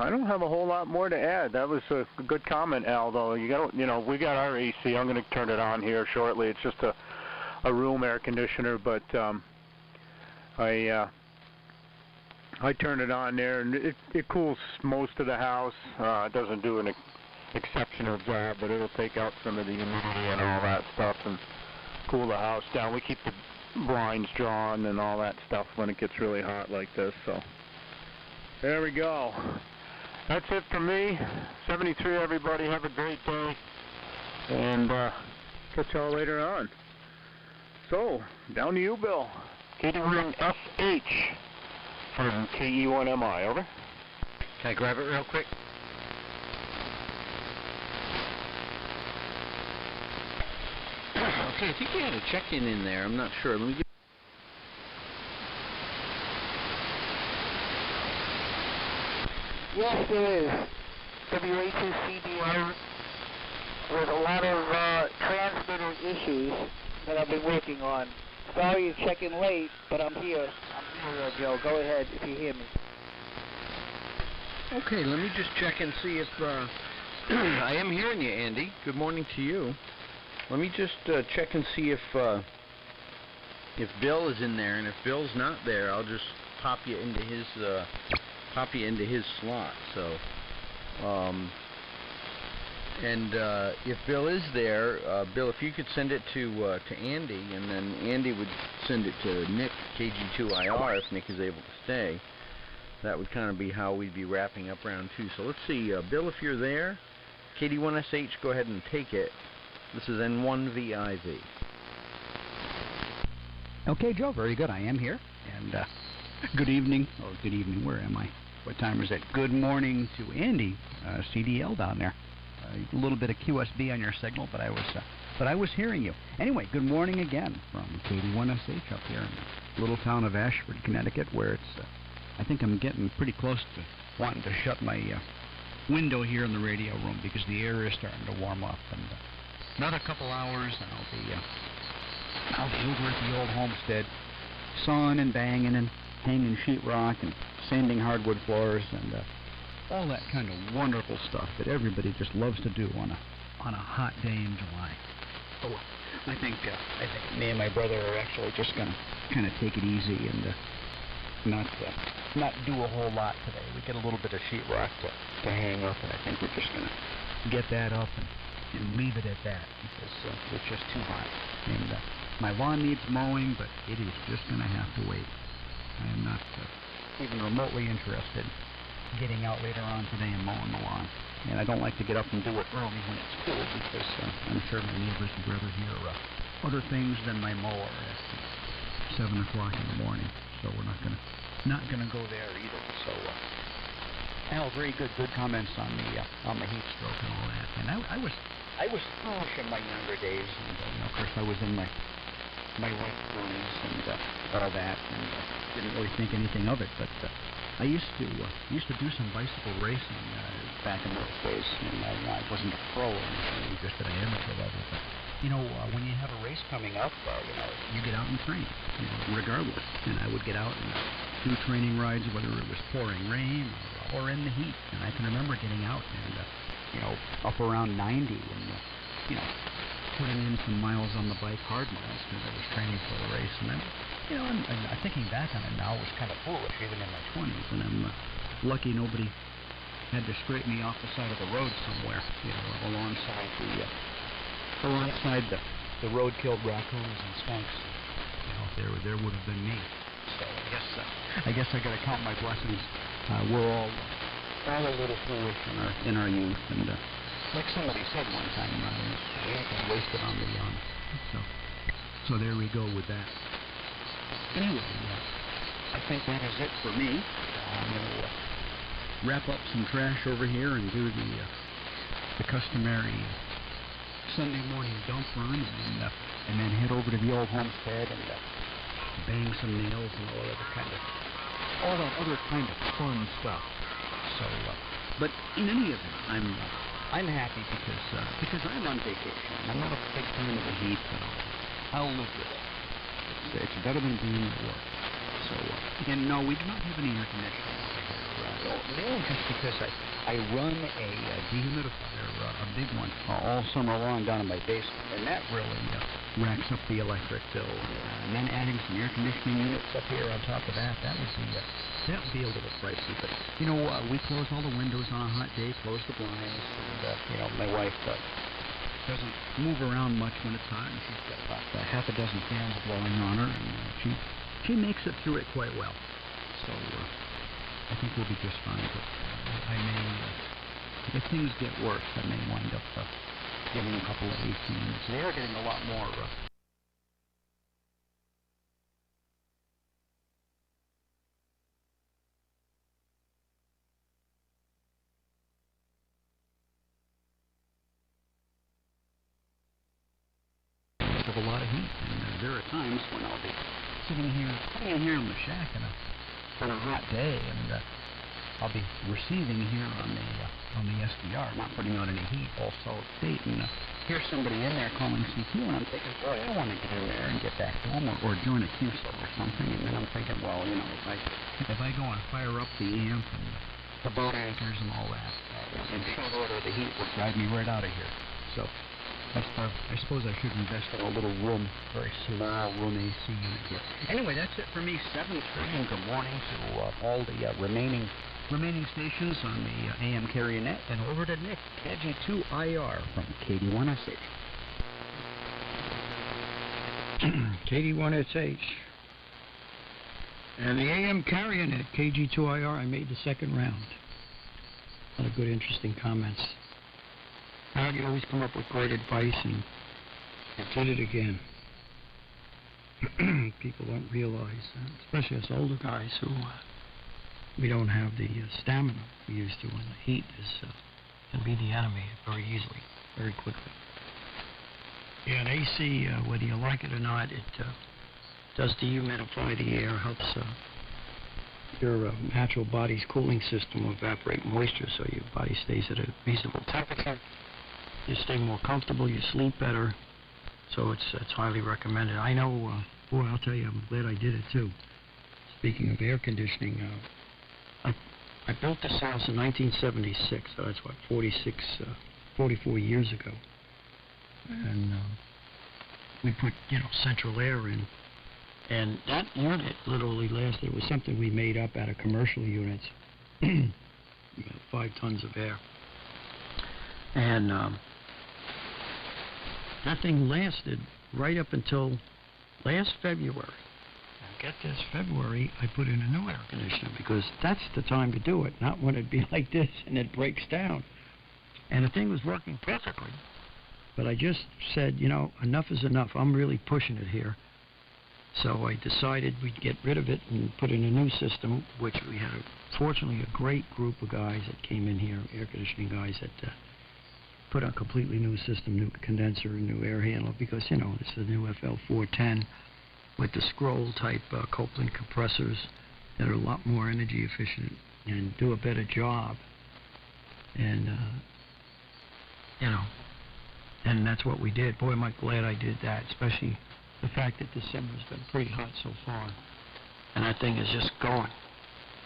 I don't have a whole lot more to add. That was a good comment, Al, though. We got our AC. I'm going to turn it on here shortly. It's just a room air conditioner, but I turn it on there, and it cools most of the house. It doesn't do an exceptional job, but it'll take out some of the humidity and all that stuff and cool the house down. We keep the blinds drawn and all that stuff when it gets really hot like this. So there we go. That's it for me. 73, everybody. Have a great day, and catch y'all later on. So down to you, Bill. Catering SH from KE1MI. Over. Can I grab it real quick? Okay, I think we had a check-in in there. I'm not sure. Let me get... Yes, there is. WH2CDR with a lot of transmitter issues that I've been working on. Sorry you're checking late, but I'm here. I'm here, Joe. Go ahead if you hear me. Okay, let me just check and see if... I am hearing you, Andy. Good morning to you. Let me just check and see if Bill is in there, and if Bill's not there, I'll just pop you into his slot. So, if Bill is there, Bill, if you could send it to Andy, and then Andy would send it to Nick, KG2IR, if Nick is able to stay. That would kind of be how we'd be wrapping up round 2. So let's see, Bill, if you're there, KD1SH, go ahead and take it. This is N1VIV. Okay, Joe, very good. I am here. And good evening. Where am I? What time is it? Good morning to Andy, CDL down there. A little bit of QSB on your signal, but I was hearing you. Anyway, good morning again from KD1SH up here in the little town of Ashford, Connecticut, where it's, I think I'm getting pretty close to wanting to shut my window here in the radio room because the air is starting to warm up. And another couple hours, and I'll be over at the old homestead, sawing and banging and hanging sheetrock and sanding hardwood floors and all that kind of wonderful stuff that everybody just loves to do on a hot day in July. So I think me and my brother are actually just gonna kind of take it easy and not do a whole lot today. We get a little bit of sheetrock to hang up, and I think we're just gonna get that up and leave it at that because it's just too hot. And my lawn needs mowing, but it is just gonna have to wait. I am not even remotely interested in getting out later on today and mowing the lawn. And I don't like to get up and do it early when it's cool because I'm sure my neighbors would rather hear other things than my mower at 7 o'clock in the morning. So we're not gonna go there either. So Al, very good comments on the heat stroke and all that. And I was foolish in my younger days, and of course I was in my late 20s and all that, and didn't really think anything of it. But I used to do some bicycle racing back in those days, and I wasn't a pro or anything, just at an amateur level. But when you have a race coming up, you get out and train, regardless. And I would get out and do training rides, whether it was pouring rain or in the heat. And I can remember getting out and up around 90 and putting in some miles on the bike, hard miles, because I was training for the race. And then, I'm thinking back on it now, it was kind of foolish, even in my 20s. And I'm lucky nobody had to scrape me off the side of the road somewhere, alongside the road-killed raccoons and skunks. There would have been me. So I guess I got to count my blessings. We're all a little foolish in our youth, and like somebody said one time, we ain't wasted on the young. So there we go with that. Anyway, I think that is it for me. I'm gonna wrap up some trash over here and do the customary Sunday morning dump run, and then head over to the old homestead and bang some nails and all that other kind of fun stuff. So, but in any event, I'm happy because I'm on vacation. I'm not a big fan of the heat, but I'll live with it. It's better than being at work. So, and no, we do not have any air conditioning over here. Mainly just because I run a dehumidifier, a big one, all summer long down in my basement, and that really racks up the electric bill. And then adding some air conditioning units up here on top of that would be a little pricey. But we close all the windows on a hot day, close the blinds, and my wife doesn't move around much when it's hot, and she's got about half a dozen fans blowing on her, and she makes it through it quite well. So I think we'll be just fine. But I may, if things get worse, I may wind up getting a couple of 18s. They are getting a lot more. of a lot of heat. And there are times when I'll be sitting here in the shack on a hot day, and I'll be receiving here on the SDR, not putting out any heat, all solid state, and hear somebody in there calling CQ, and I'm thinking, boy, I want to get in there and get back home or join a QSO or something. And then I'm thinking, well, you know, if I go and fire up the amp and the boat anchors and all that, in short order, the heat will drive me right out of here. So I suppose I should invest in a little room, very small room AC unit here. Anyway, that's it for me. 7:30, and good morning to all the remaining stations on the AM Carrier Net, and over to Nick, KG2IR from KD1SH. KD1SH. And the AM Carrier Net, KG2IR, I made the second round. A lot of good, interesting comments. Howard, you always come up with great advice, and I did it again. People don't realize, especially us older guys who we don't have the stamina we used to, and the heat can be the enemy very easily, very quickly. Yeah, and AC, whether you like it or not, it does dehumidify the air, helps your natural body's cooling system evaporate moisture so your body stays at a reasonable temperature. You stay more comfortable, you sleep better, so it's highly recommended. I know, boy, I'll tell you, I'm glad I did it too. Speaking of air conditioning, I built this house in 1976, so that's what, 44 years ago. And we put, central air in. And that unit literally lasted. It was something we made up out of commercial units, 5 tons of air. And that thing lasted right up until last February. Now get this, February, I put in a new air conditioner because that's the time to do it, not when it'd be like this and it breaks down. And the thing was working perfectly. But I just said, enough is enough. I'm really pushing it here. So I decided we'd get rid of it and put in a new system, which we had, fortunately, a great group of guys that came in here, air conditioning guys, that put a completely new system, new condenser, new air handler, because, it's the new FL410 with the scroll-type Copeland compressors that are a lot more energy efficient and do a better job. And, and that's what we did. Boy, am I glad I did that, especially the fact that December's been pretty hot so far. And that thing is just going.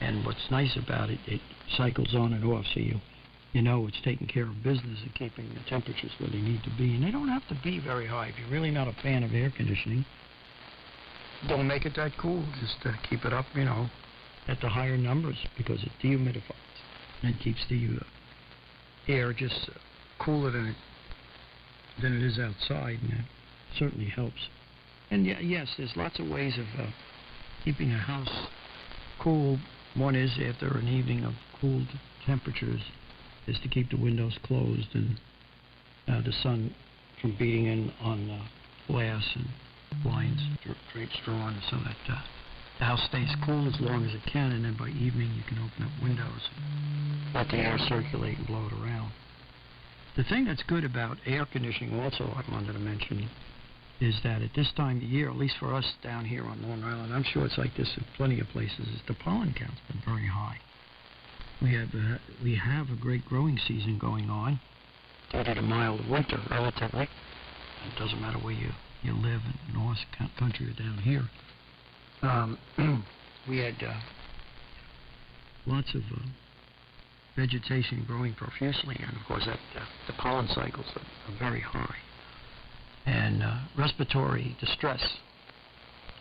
And what's nice about it, it cycles on and off, so you know it's taking care of business and keeping the temperatures where they need to be. And they don't have to be very high. If you're really not a fan of air conditioning, don't make it that cool. Just keep it up, at the higher numbers, because it dehumidifies. And it keeps the air just cooler than it is outside, and that certainly helps. And yes, there's lots of ways of keeping a house cool. One is, after an evening of cool temperatures, is to keep the windows closed and the sun from beating in on glass and blinds, drapes drawn, so that the house stays cool as long as it can, and then by evening you can open up windows and let the air circulate and blow it around. The thing that's good about air conditioning also, I wanted to mention, is that at this time of the year, at least for us down here on Long Island, I'm sure it's like this in plenty of places, is the pollen count's been very high. We have a great growing season going on. Due to the mild winter, relatively. It doesn't matter where you live, in North Country or down here. We had lots of vegetation growing profusely, and of course the pollen cycles are very high. And respiratory distress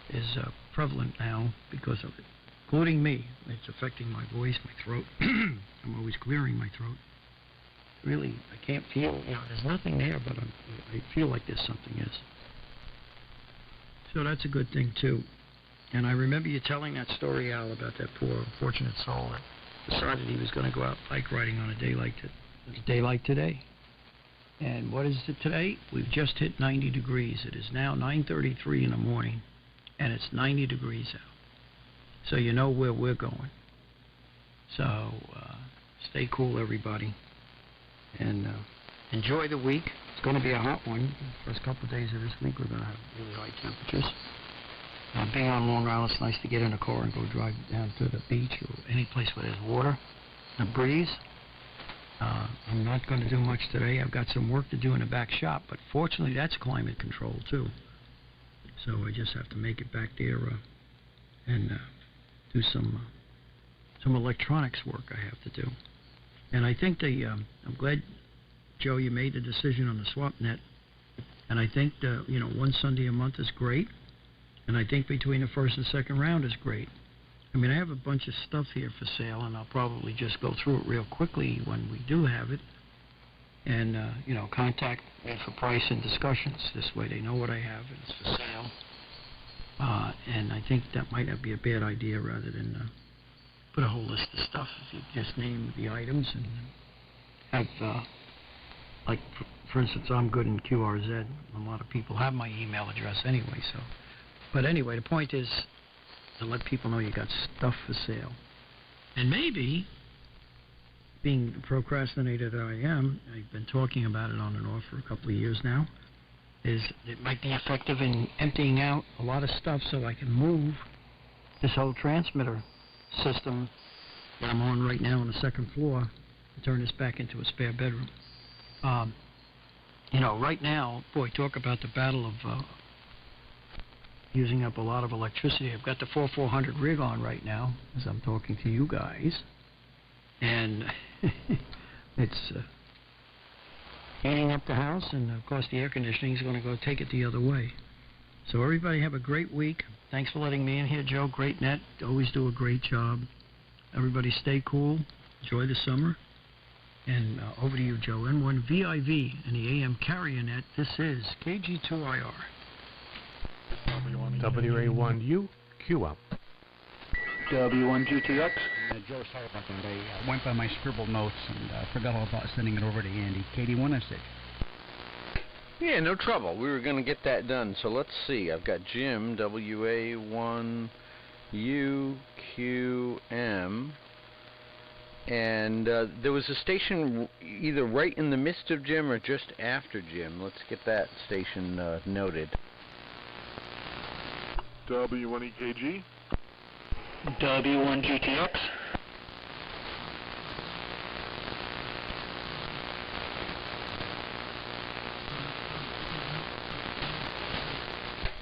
is prevalent now because of it, including me. It's affecting my voice, my throat. I'm always clearing my throat. Really, I can't feel, there's nothing there, but I feel like there's something is. So that's a good thing, too. And I remember you telling that story, Al, about that poor, unfortunate soul that decided he was going to go out bike riding on a day like today. And what is it today? We've just hit 90 degrees. It is now 9:33 in the morning, and it's 90 degrees out. So you know where we're going. So stay cool, everybody. And enjoy the week. It's going to be a hot one. First couple of days of this week, we're going to have really high temperatures. Being on Long Island, it's nice to get in a car and go drive down to the beach or any place where there's water, a breeze. I'm not going to do much today. I've got some work to do in the back shop, but fortunately that's climate control too. So I just have to make it back there and do some electronics work I have to do. And I think I'm glad, Joe, you made the decision on the SwapNet. And I think one Sunday a month is great. And I think between the first and second round is great. I mean, I have a bunch of stuff here for sale, and I'll probably just go through it real quickly when we do have it. And, contact me for price and discussions. This way they know what I have and it's for sale. And I think that might not be a bad idea rather than put a whole list of stuff. If you just name the items and have, for instance, I'm good in QRZ. A lot of people have my email address anyway, so. But anyway, the point is to let people know you got stuff for sale. And maybe, being the procrastinator that I am, I've been talking about it on and off for a couple of years now, is it might be effective in emptying out a lot of stuff so I can move this whole transmitter system that I'm on right now on the second floor and turn this back into a spare bedroom. Right now, boy, talk about the battle of using up a lot of electricity. I've got the 4400 rig on right now as I'm talking to you guys, and it's heating up the house, and of course the air conditioning is going to go take it the other way. So everybody have a great week. Thanks for letting me in here, Joe. Great net. Always do a great job. Everybody stay cool. Enjoy the summer. And over to you, Joe. N1VIV and the AM carrier net. This is KG2IR. WA1U, QM. W1GTX. Joe, sorry about that. I went by my scribbled notes and forgot all about sending it over to Andy. KD1SH. Yeah, no trouble. We were going to get that done. So let's see. I've got Jim, WA1UQM. And there was a station either right in the midst of Jim or just after Jim. Let's get that station noted. W1EKG. W1GTX.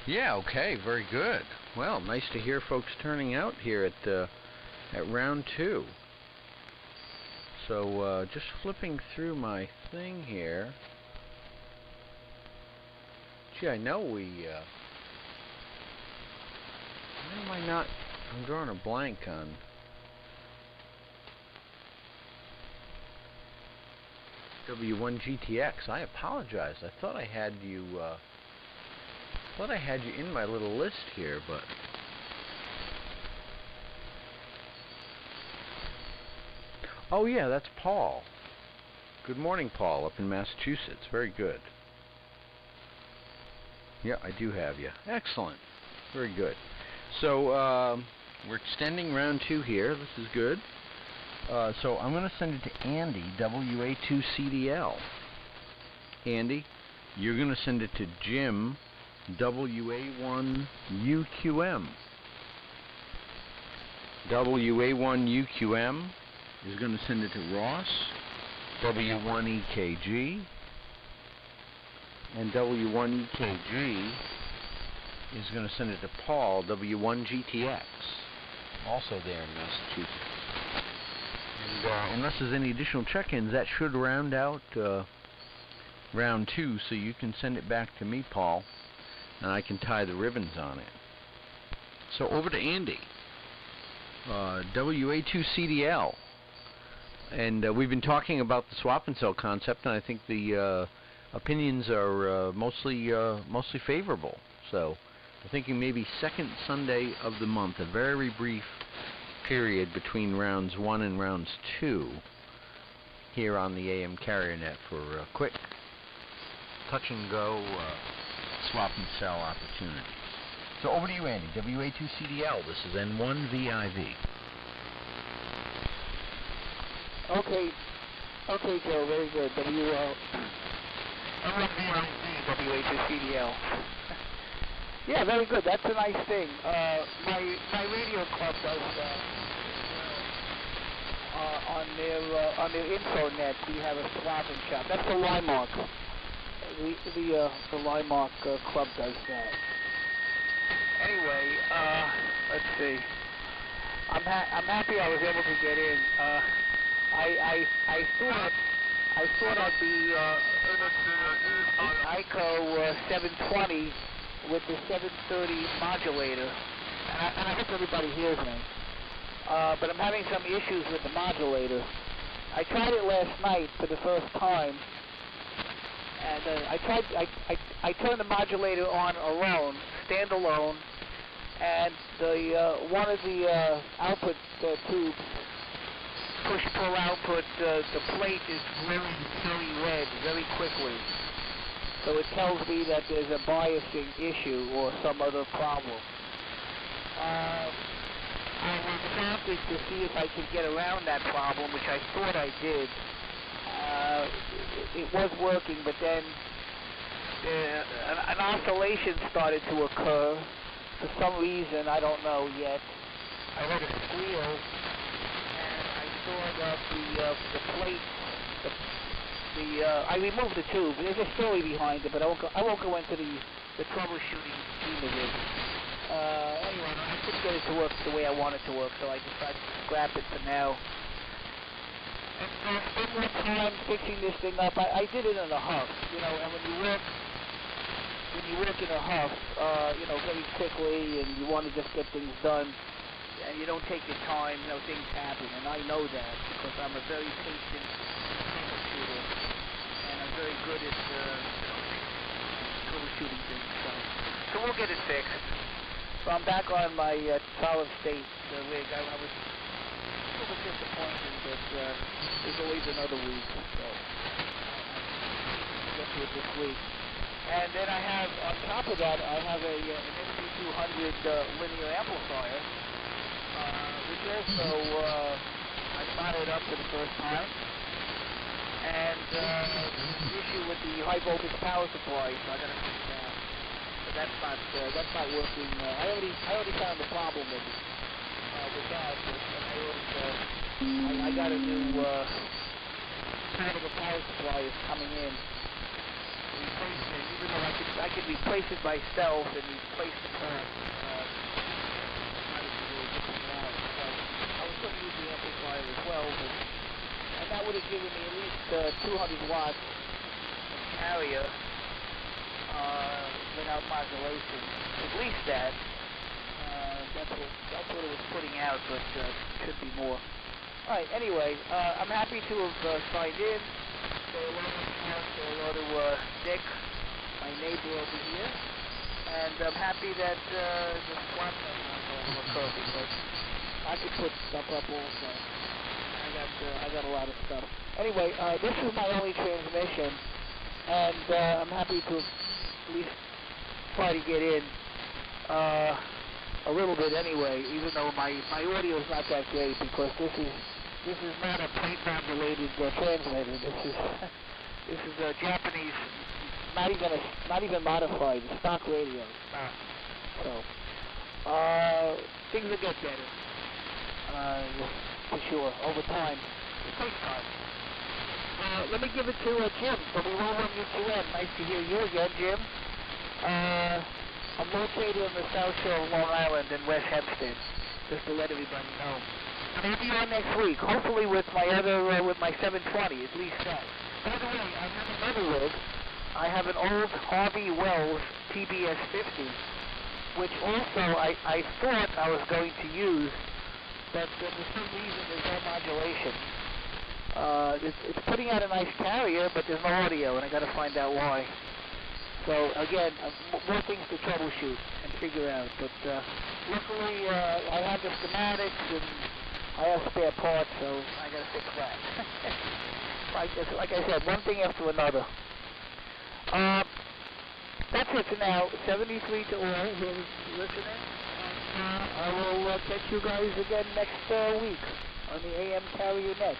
Yeah, okay, very good. Well, nice to hear folks turning out here at round 2. So just flipping through my thing here. Gee, I know we... why am I not... I'm drawing a blank on... W1GTX. I apologize. I thought I had you... in my little list here, but... Oh yeah, that's Paul. Good morning, Paul, up in Massachusetts. Very good. Yeah, I do have you. Excellent. Very good. So, we're extending round 2 here. This is good. So I'm going to send it to Andy, WA2CDL. Andy, you're going to send it to Jim, WA1UQM. WA1UQM is going to send it to Ross, W1EKG, and W1EKG is going to send it to Paul, W1GTX, also there in Massachusetts. And unless there's any additional check-ins, that should round out round 2, so you can send it back to me, Paul, and I can tie the ribbons on it. So over to Andy, WA2CDL. And we've been talking about the swap and sell concept, and I think the opinions are mostly favorable. So I'm thinking maybe second Sunday of the month, a very brief period between rounds 1 and rounds 2 here on the AM carrier net for a quick touch and go swap and sell opportunities. So over to you, Andy. WA2CDL. This is N1VIV. Okay, Joe, very good. WHSCDL. Yeah, very good. That's a nice thing. My radio club does that. On their infonet, we have a swapping shop. That's the Limark. The Limark club does that. Anyway, let's see. I'm happy I was able to get in. I thought I'd be able to use ICO 720 with the 730 modulator, and I hope everybody hears me. But I'm having some issues with the modulator. I tried it last night for the first time, and I turned the modulator on alone, standalone, and one of the output tubes, push-pull output, the plate is glowing very red very quickly. So it tells me that there's a biasing issue or some other problem. I was prompted to see if I could get around that problem, which I thought I did. It was working, but then an oscillation started to occur. For some reason, I don't know yet. I heard a squeal, and I saw that the plate, I removed the tube. There's a story behind it, but I won't go into the troubleshooting scheme of it. Anyway, I couldn't get it to work the way I want it to work, so I decided to scrap it for now. And spend more time fixing this thing up. I did it in a huff, and when you work in a huff, very quickly, and you want to just get things done, and you don't take your time, things happen, and I know that because I'm a very patient troubleshooter, and I'm very good at troubleshooting things. So we'll get it fixed. So I'm back on my solid state rig. I was a little disappointed, but there's always another week, so I'll get to it this week. And then I have, on top of that, I have an MD200 linear amplifier, which also I fired up for the first time. And there's an issue with the high voltage power supply, so I got to fix that. But that's not working. I already found the problem with it, with that. I got a new power supply is coming in. Replacement, even though I could replace it myself and replace the current. I was going to use the amplifier as well, and that would have given me at least 200 watts of carrier without modulation. At least that. That's what it was putting out, but should be more. All right. Anyway, I'm happy to have signed in. Say hello to Nick, my neighbor over here, and I'm happy that the swap will occur because I could put stuff up also. I got a lot of stuff. Anyway, this is my only transmission, and I'm happy to at least try to get in a little bit anyway, even though my audio is not that great because this is not a plate modulated transmitter. This is a Japanese, not even modified, stock radio. So things will get better, for sure, over time. It takes time. Let me give it to Jim from WOM-UQM. Nice to hear you again, Jim. I'm located on the South Shore of Long Island in West Hempstead, just to let everybody know. And I'll be on next week, hopefully with my with my 720, at least that. By the way, I have another rig. I have an old Harvey Wells TBS 50, which also I thought I was going to use, but for some reason there's no modulation. It's putting out a nice carrier, but there's no audio, and I got to find out why. So again, more things to troubleshoot and figure out. But luckily, I have the schematics and I have spare parts, so I got to fix that. like I said, one thing after another. That's it for now. 73 to all who are listening. I will catch you guys again next week on the AM Carrier Net.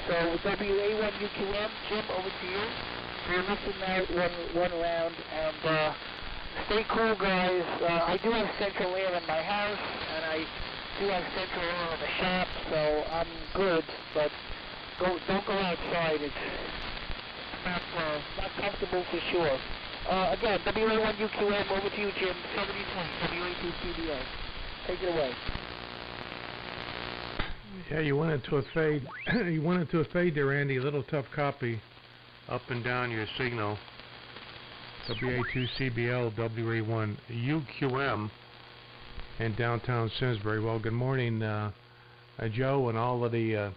So WA1UQM, Jim, over to you. We're missing out one round, and stay cool, guys. I do have central air in my house, and I do have central air in the shop, so I'm good. But don't go outside. It's not comfortable for sure. Again, WA1UQM, over to you, Jim. 7020, WA2CBO. Take it away. Yeah, you went into a fade. You went into a fade there, Andy. A little tough copy. Up and down your signal. WA2CBL, WA1UQM, in downtown Simsbury. Well, good morning, Joe, and all of the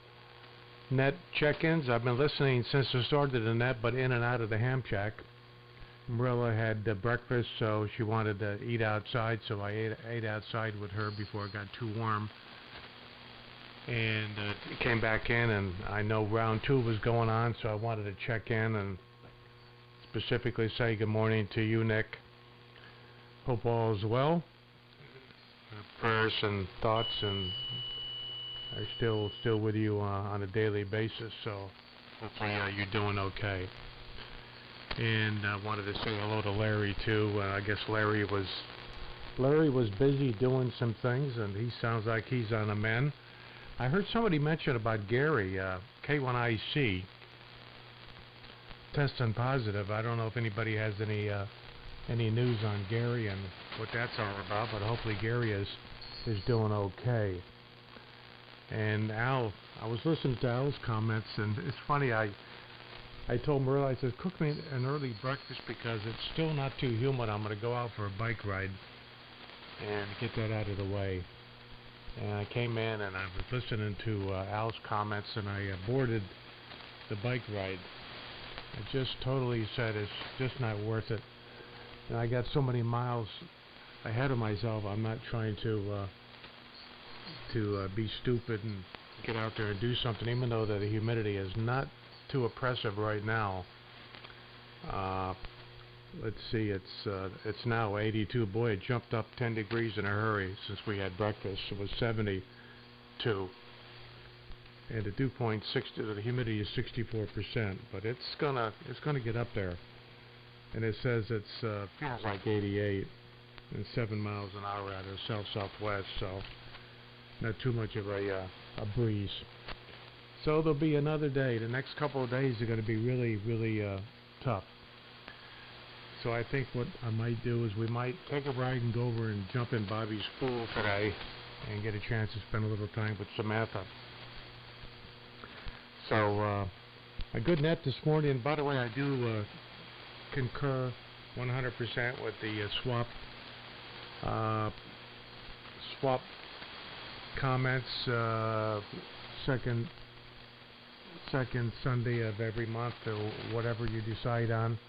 net check-ins. I've been listening since the start of the net, but in and out of the ham shack. Marilla had breakfast, so she wanted to eat outside, so I ate outside with her before it got too warm. And came back in, and I know round 2 was going on, so I wanted to check in and specifically say good morning to you, Nick. Hope all is well. Prayers and thoughts and are still with you on a daily basis, so hopefully you're doing okay. And I wanted to say hello to Larry too. I guess Larry was busy doing some things, and he sounds like he's on a mend. I heard somebody mention about Gary, K1IC, testing positive. I don't know if anybody has any news on Gary and what that's all about, but hopefully Gary is doing okay. And Al, I was listening to Al's comments, and it's funny, I told Marilla, I said, cook me an early breakfast because it's still not too humid. I'm going to go out for a bike ride and get that out of the way. And I came in and I was listening to Al's comments, and I boarded the bike ride. I just totally said it's just not worth it. And I got so many miles ahead of myself. I'm not trying to be stupid and get out there and do something, even though that the humidity is not too oppressive right now. Let's see, it's now 82. Boy, it jumped up 10 degrees in a hurry since we had breakfast. It was 72. And the dew point, the humidity is 64%, but it's gonna get up there. And it says it's feels like 88 and 7 miles an hour out of south-southwest, so not too much of a breeze. So there'll be another day. The next couple of days are going to be really, really tough. So I think what I might do is we might take a ride and go over and jump in Bobby's pool today and get a chance to spend a little time with Samantha. So a good net this morning. And by the way, I do concur 100% with the swap comments. Second Sunday of every month, or whatever you decide on.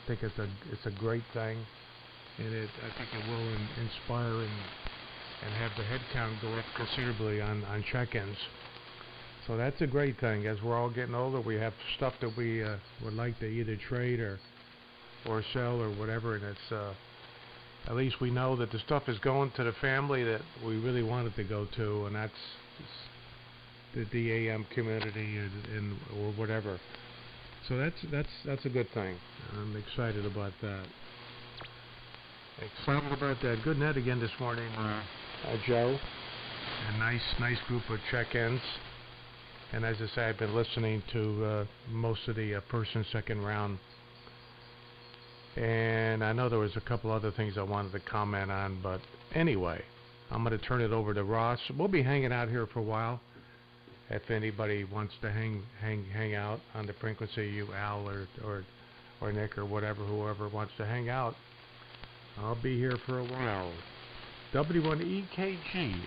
I think it's a great thing, and I think it will inspire and have the head count go up considerably on check-ins. So that's a great thing. As we're all getting older, we have stuff that we would like to either trade or sell or whatever, and it's at least we know that the stuff is going to the family that we really want it to go to, and that's the DAM community or whatever. So that's a good thing. I'm excited about that. Excited about that. Good net again this morning, Joe. A nice group of check-ins. And as I say, I've been listening to most of the first and second round. And I know there was a couple other things I wanted to comment on, but anyway, I'm going to turn it over to Ross. We'll be hanging out here for a while. If anybody wants to hang out on the frequency, you, Al, or Nick, or whoever wants to hang out, I'll be here for a while. W1EKG,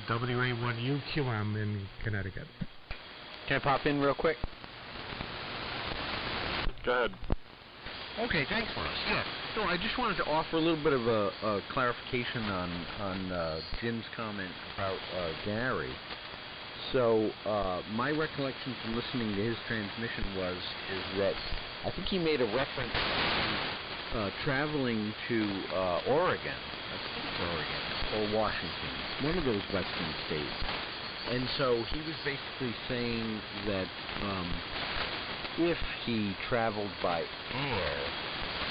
WA1UQM in Connecticut. Can I pop in real quick? Go ahead. Okay, thanks, Ross. Yeah. So I just wanted to offer a little bit of a clarification on Jim's comment about Gary. So my recollection from listening to his transmission is that I think he made a reference to traveling to Oregon, I think Oregon, or Washington, one of those western states, And so he was basically saying that if he traveled by air,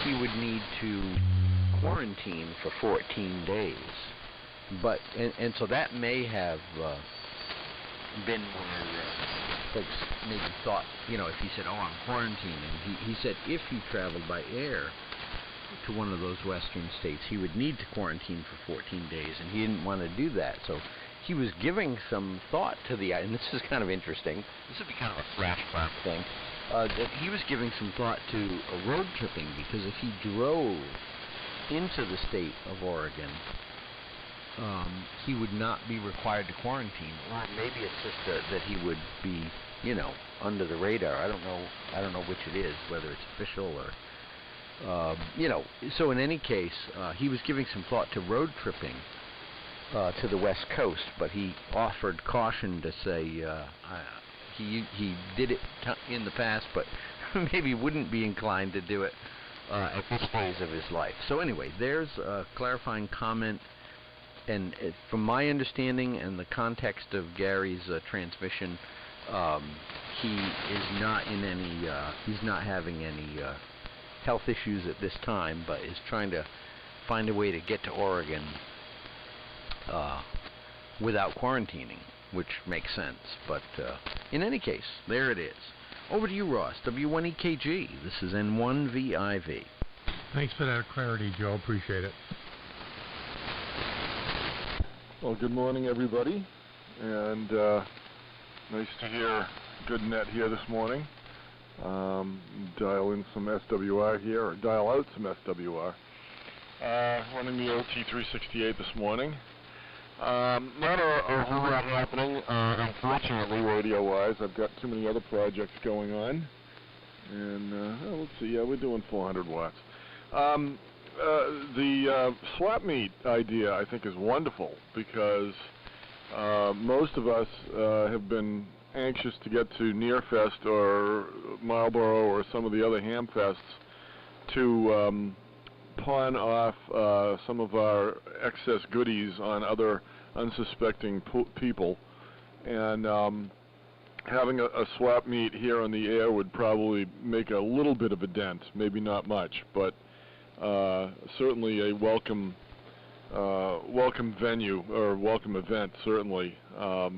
he would need to quarantine for 14 days. But and so that may have been where folks maybe thought, you know, if he said, "Oh, I'm quarantining," he said if he traveled by air to one of those western states, he would need to quarantine for 14 days, and he didn't want to do that. So he was giving some thought to the, and this is kind of interesting. This would be kind of a flash flap thing. That he was giving some thought to road tripping, because if he drove into the state of Oregon, he would not be required to quarantine. Or maybe it's just that he would be, you know, under the radar. I don't know which it is, whether it's official or, you know. So in any case, he was giving some thought to road tripping to the West Coast, but he offered caution to say he did it in the past, but maybe wouldn't be inclined to do it at this phase of his life. So anyway, there's a clarifying comment. And from my understanding and the context of Gary's transmission, he is not in any, he's not having any health issues at this time, but is trying to find a way to get to Oregon without quarantining, which makes sense. But in any case, there it is. Over to you, Ross. W1EKG. This is N1VIV. Thanks for that clarity, Joe. Appreciate it. Well, good morning, everybody, and nice to hear good net here this morning. Dial in some SWR here, or dial out some SWR. Running the OT368 this morning. Not a whole lot happening, unfortunately, radio-wise. I've got too many other projects going on. And, let's see, yeah, we're doing 400 watts. The swap meet idea, I think, is wonderful, because most of us have been anxious to get to Nearfest or Marlboro or some of the other Hamfests to pawn off some of our excess goodies on other unsuspecting people. And having a swap meet here on the air would probably make a little bit of a dent, maybe not much, but certainly a welcome venue, or welcome event, certainly,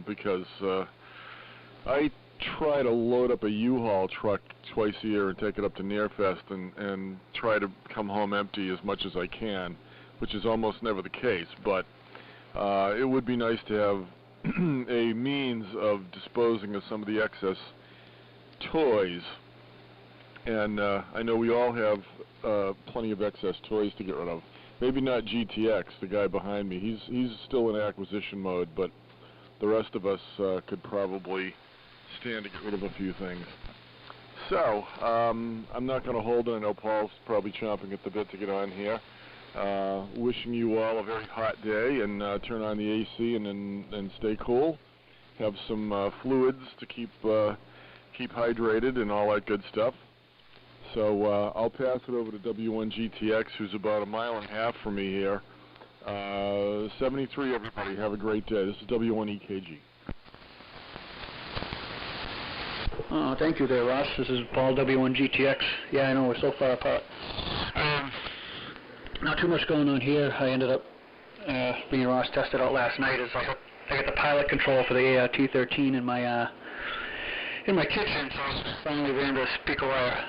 because I try to load up a U-Haul truck twice a year and take it up to Nearfest and try to come home empty as much as I can, which is almost never the case, but it would be nice to have a means of disposing of some of the excess toys. And I know we all have plenty of excess toys to get rid of. Maybe not GTX, the guy behind me. He's still in acquisition mode, but the rest of us could probably stand to get rid of a few things. So, I'm not going to hold it. I know Paul's probably chomping at the bit to get on here. Wishing you all a very hot day, and turn on the AC and stay cool. Have some fluids to keep hydrated and all that good stuff. So I'll pass it over to W1GTX, who's about 1.5 miles from me here. 73, everybody. Have a great day. This is W1EKG. Thank you there, Ross. This is Paul, W1GTX. Yeah, I know, we're so far apart. Not too much going on here. I ended up, me and Ross tested out last night. I got the pilot control for the T13 in my kitchen, so I finally ran the speaker wire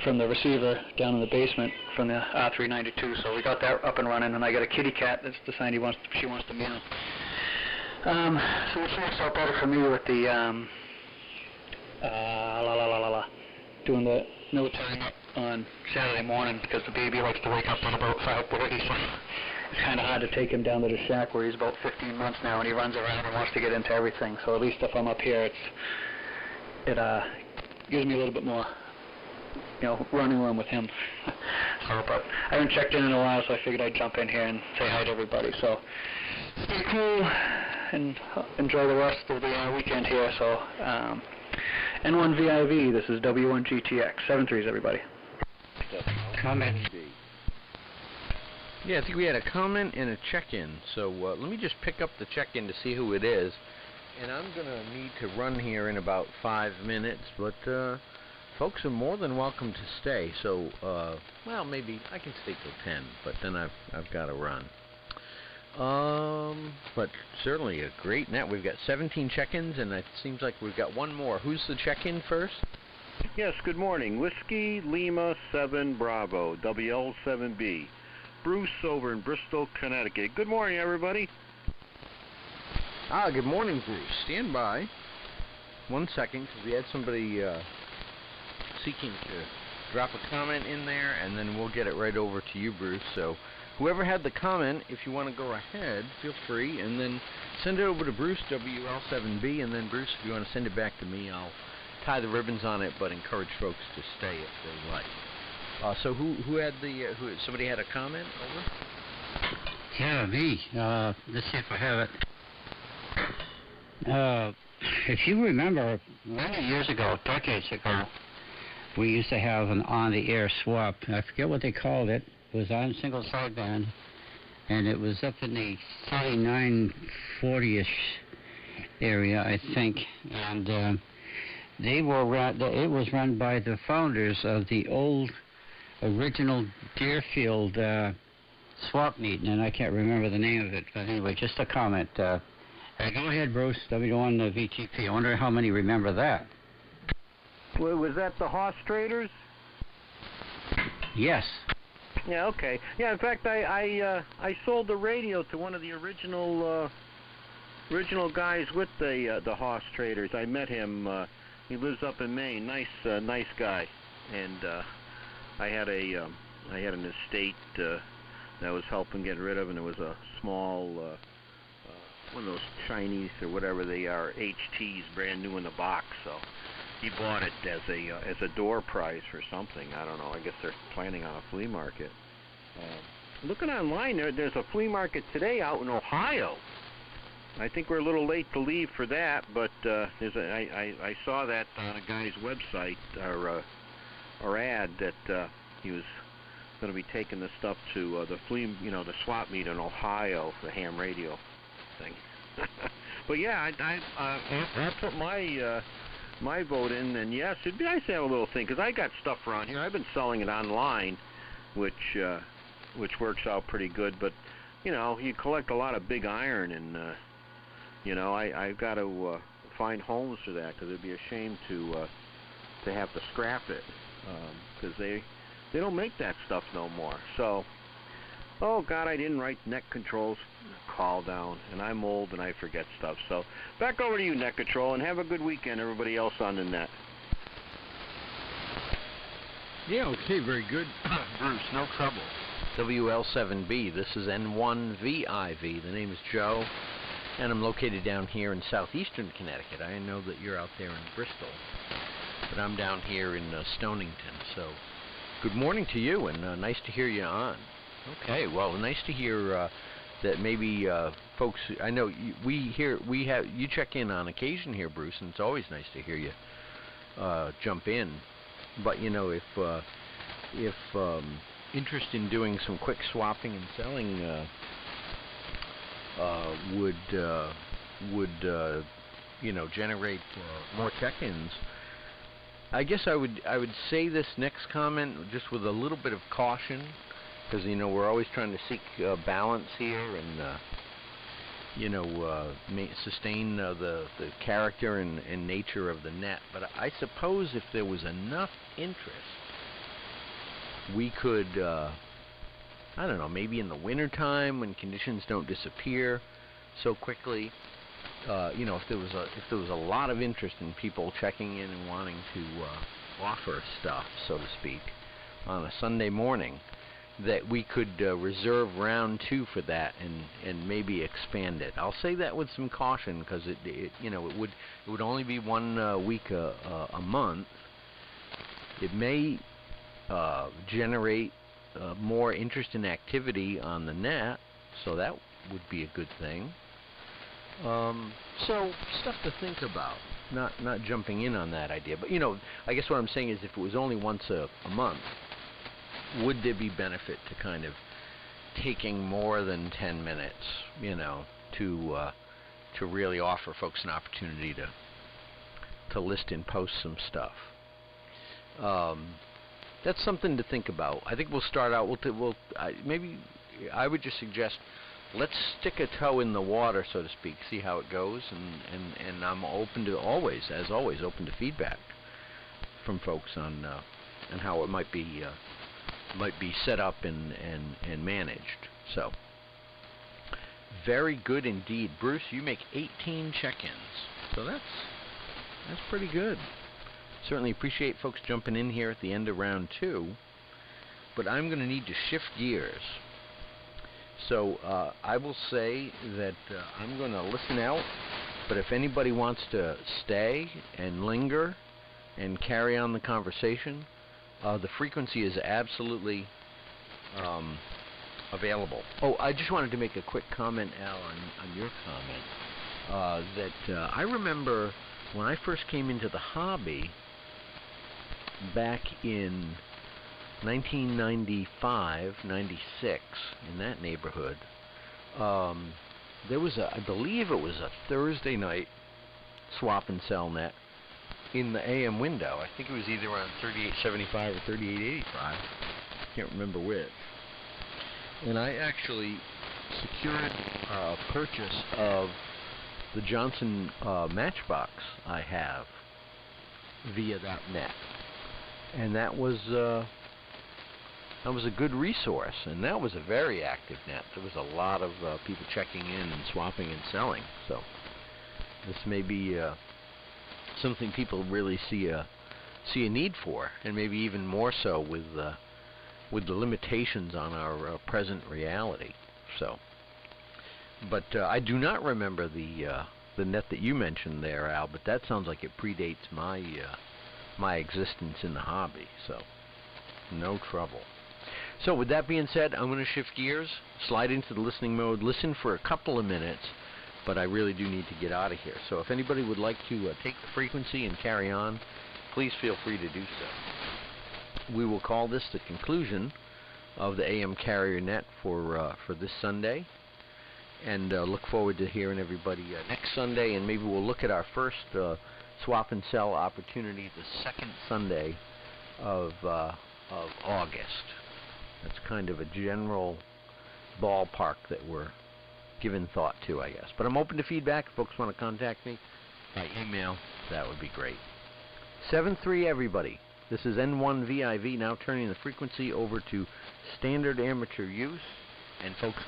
from the receiver down in the basement from the R392, so we got that up and running, and I got a kitty cat that's decided she wants to meow. So which works out better for me with the doing the military nap on Saturday morning, because the baby likes to wake up at about 5:30, so it's kind of hard to take him down to the shack where he's about 15 months now, and he runs around and wants to get into everything. So at least if I'm up here, it gives me a little bit more, running room with him. So, but I haven't checked in a while, so I figured I'd jump in here and say hi to everybody. So stay cool and enjoy the rest of the weekend here. So N1VIV, this is W1GTX. 7-3s, everybody. Comment. Yeah, I think we had a comment and a check-in. So let me just pick up the check-in to see who it is. and I'm going to need to run here in about 5 minutes, but folks are more than welcome to stay. So, well, maybe I can stay till 10, but then I've got to run. But certainly a great net. We've got 17 check-ins, and it seems like we've got one more. Who's the check-in first? Yes, good morning. Whiskey Lima 7 Bravo, WL7B. Bruce over in Bristol, Connecticut. Good morning, everybody. Good morning, Bruce. Stand by 1 second, because we had somebody seeking to drop a comment in there, and then we'll get it right over to you, Bruce. So whoever had the comment, if you want to go ahead, feel free, and then send it over to Bruce, WL7B, and then Bruce, if you want to send it back to me, I'll tie the ribbons on it, but encourage folks to stay if they like. So who had the, somebody had a comment, over? Yeah, me. Let's see if I have it. If you remember, many years ago, decades ago, we used to have an on-the-air swap. I forget what they called it. It was on single sideband, and it was up in the 3940-ish area, I think. And they were it was run by the founders of the old original Deerfield swap meeting, and I can't remember the name of it. But anyway, just a comment. Go ahead, Bruce, W1 VTP. I wonder how many remember that. Well, was that the Horse Traders? Yes. Yeah, okay. Yeah, in fact, I sold the radio to one of the original guys with the Horse Traders. I met him. He lives up in Maine. Nice guy. And I had an estate that I was helping get rid of, and it was a small one of those Chinese or whatever they are, HTs, brand new in the box. So he bought it as a door prize for something. I don't know. I guess they're planning on a flea market. Looking online, there's a flea market today out in Ohio. I think we're a little late to leave for that, but I saw that on a guy's website or ad that he was going to be taking the stuff to the flea, the swap meet in Ohio for the ham radio thing. But yeah, I put my vote in, and yes, it'd be nice to have a little thing, because I got stuff around here. I've been selling it online, which works out pretty good, but you collect a lot of big iron, and I've got to find homes for that, because it'd be a shame to have to scrap it, because they don't make that stuff no more. So, oh God, I didn't write Net Control's call down, and I'm old and I forget stuff. So back over to you, Net Control, and have a good weekend, everybody else on the net. Yeah, okay, very good. Bruce, no trouble. WL7B, this is N1VIV. The name is Joe, and I'm located down here in southeastern Connecticut. I know that you're out there in Bristol, but I'm down here in Stonington. So good morning to you, and nice to hear you on. Okay, well, nice to hear that maybe folks, I know you check in on occasion here, Bruce, and it's always nice to hear you jump in. But if interest in doing some quick swapping and selling would generate more check-ins, I guess I would say this next comment just with a little bit of caution, because we're always trying to seek balance here and sustain the character and nature of the net. But I suppose if there was enough interest, we could I don't know, maybe in the wintertime when conditions don't disappear so quickly, if there was a lot of interest in people checking in and wanting to offer stuff, so to speak, on a Sunday morning, that we could reserve round 2 for that and maybe expand it. I'll say that with some caution, because it would only be 1 week a month. It may generate more interest and activity on the net, so that would be a good thing. So stuff to think about. Not jumping in on that idea, but I guess what I'm saying is, if it was only once a month, would there be benefit to kind of taking more than 10 minutes, to to really offer folks an opportunity to list and post some stuff. That's something to think about. I think we'll start out. Maybe I would just suggest let's stick a toe in the water, so to speak, see how it goes, and I'm open to as always, open to feedback from folks on how it might be set up and managed. So very good indeed, Bruce. You make 18 check-ins, so that's pretty good. Certainly appreciate folks jumping in here at the end of round 2, but I'm going to need to shift gears. So I will say that I'm going to listen out, but if anybody wants to stay and linger and carry on the conversation, the frequency is absolutely available. Oh, I just wanted to make a quick comment, Al, on your comment, that I remember when I first came into the hobby back in 1995, 96, in that neighborhood, there was I believe it was a Thursday night swap and sell net in the AM window. I think it was either on 3875 or 3885. Can't remember which. And I actually secured a purchase of the Johnson Matchbox I have via that net. And that was a good resource, and that was a very active net. There was a lot of people checking in and swapping and selling. So this may be something people really see a need for, and maybe even more so with the limitations on our present reality. So, but I do not remember the net that you mentioned there, Al. But that sounds like it predates my existence in the hobby. So, no trouble. So with that being said, I'm going to shift gears, slide into the listening mode, listen for a couple of minutes, but I really do need to get out of here. So if anybody would like to take the frequency and carry on, please feel free to do so. We will call this the conclusion of the AM Carrier Net for this Sunday, and look forward to hearing everybody next Sunday, and maybe we'll look at our first swap and sell opportunity the second Sunday of August. That's kind of a general ballpark that we're giving thought to, I guess. But I'm open to feedback. If folks want to contact me by email, that would be great. 7-3, everybody. This is N1VIV, now turning the frequency over to standard amateur use. And folks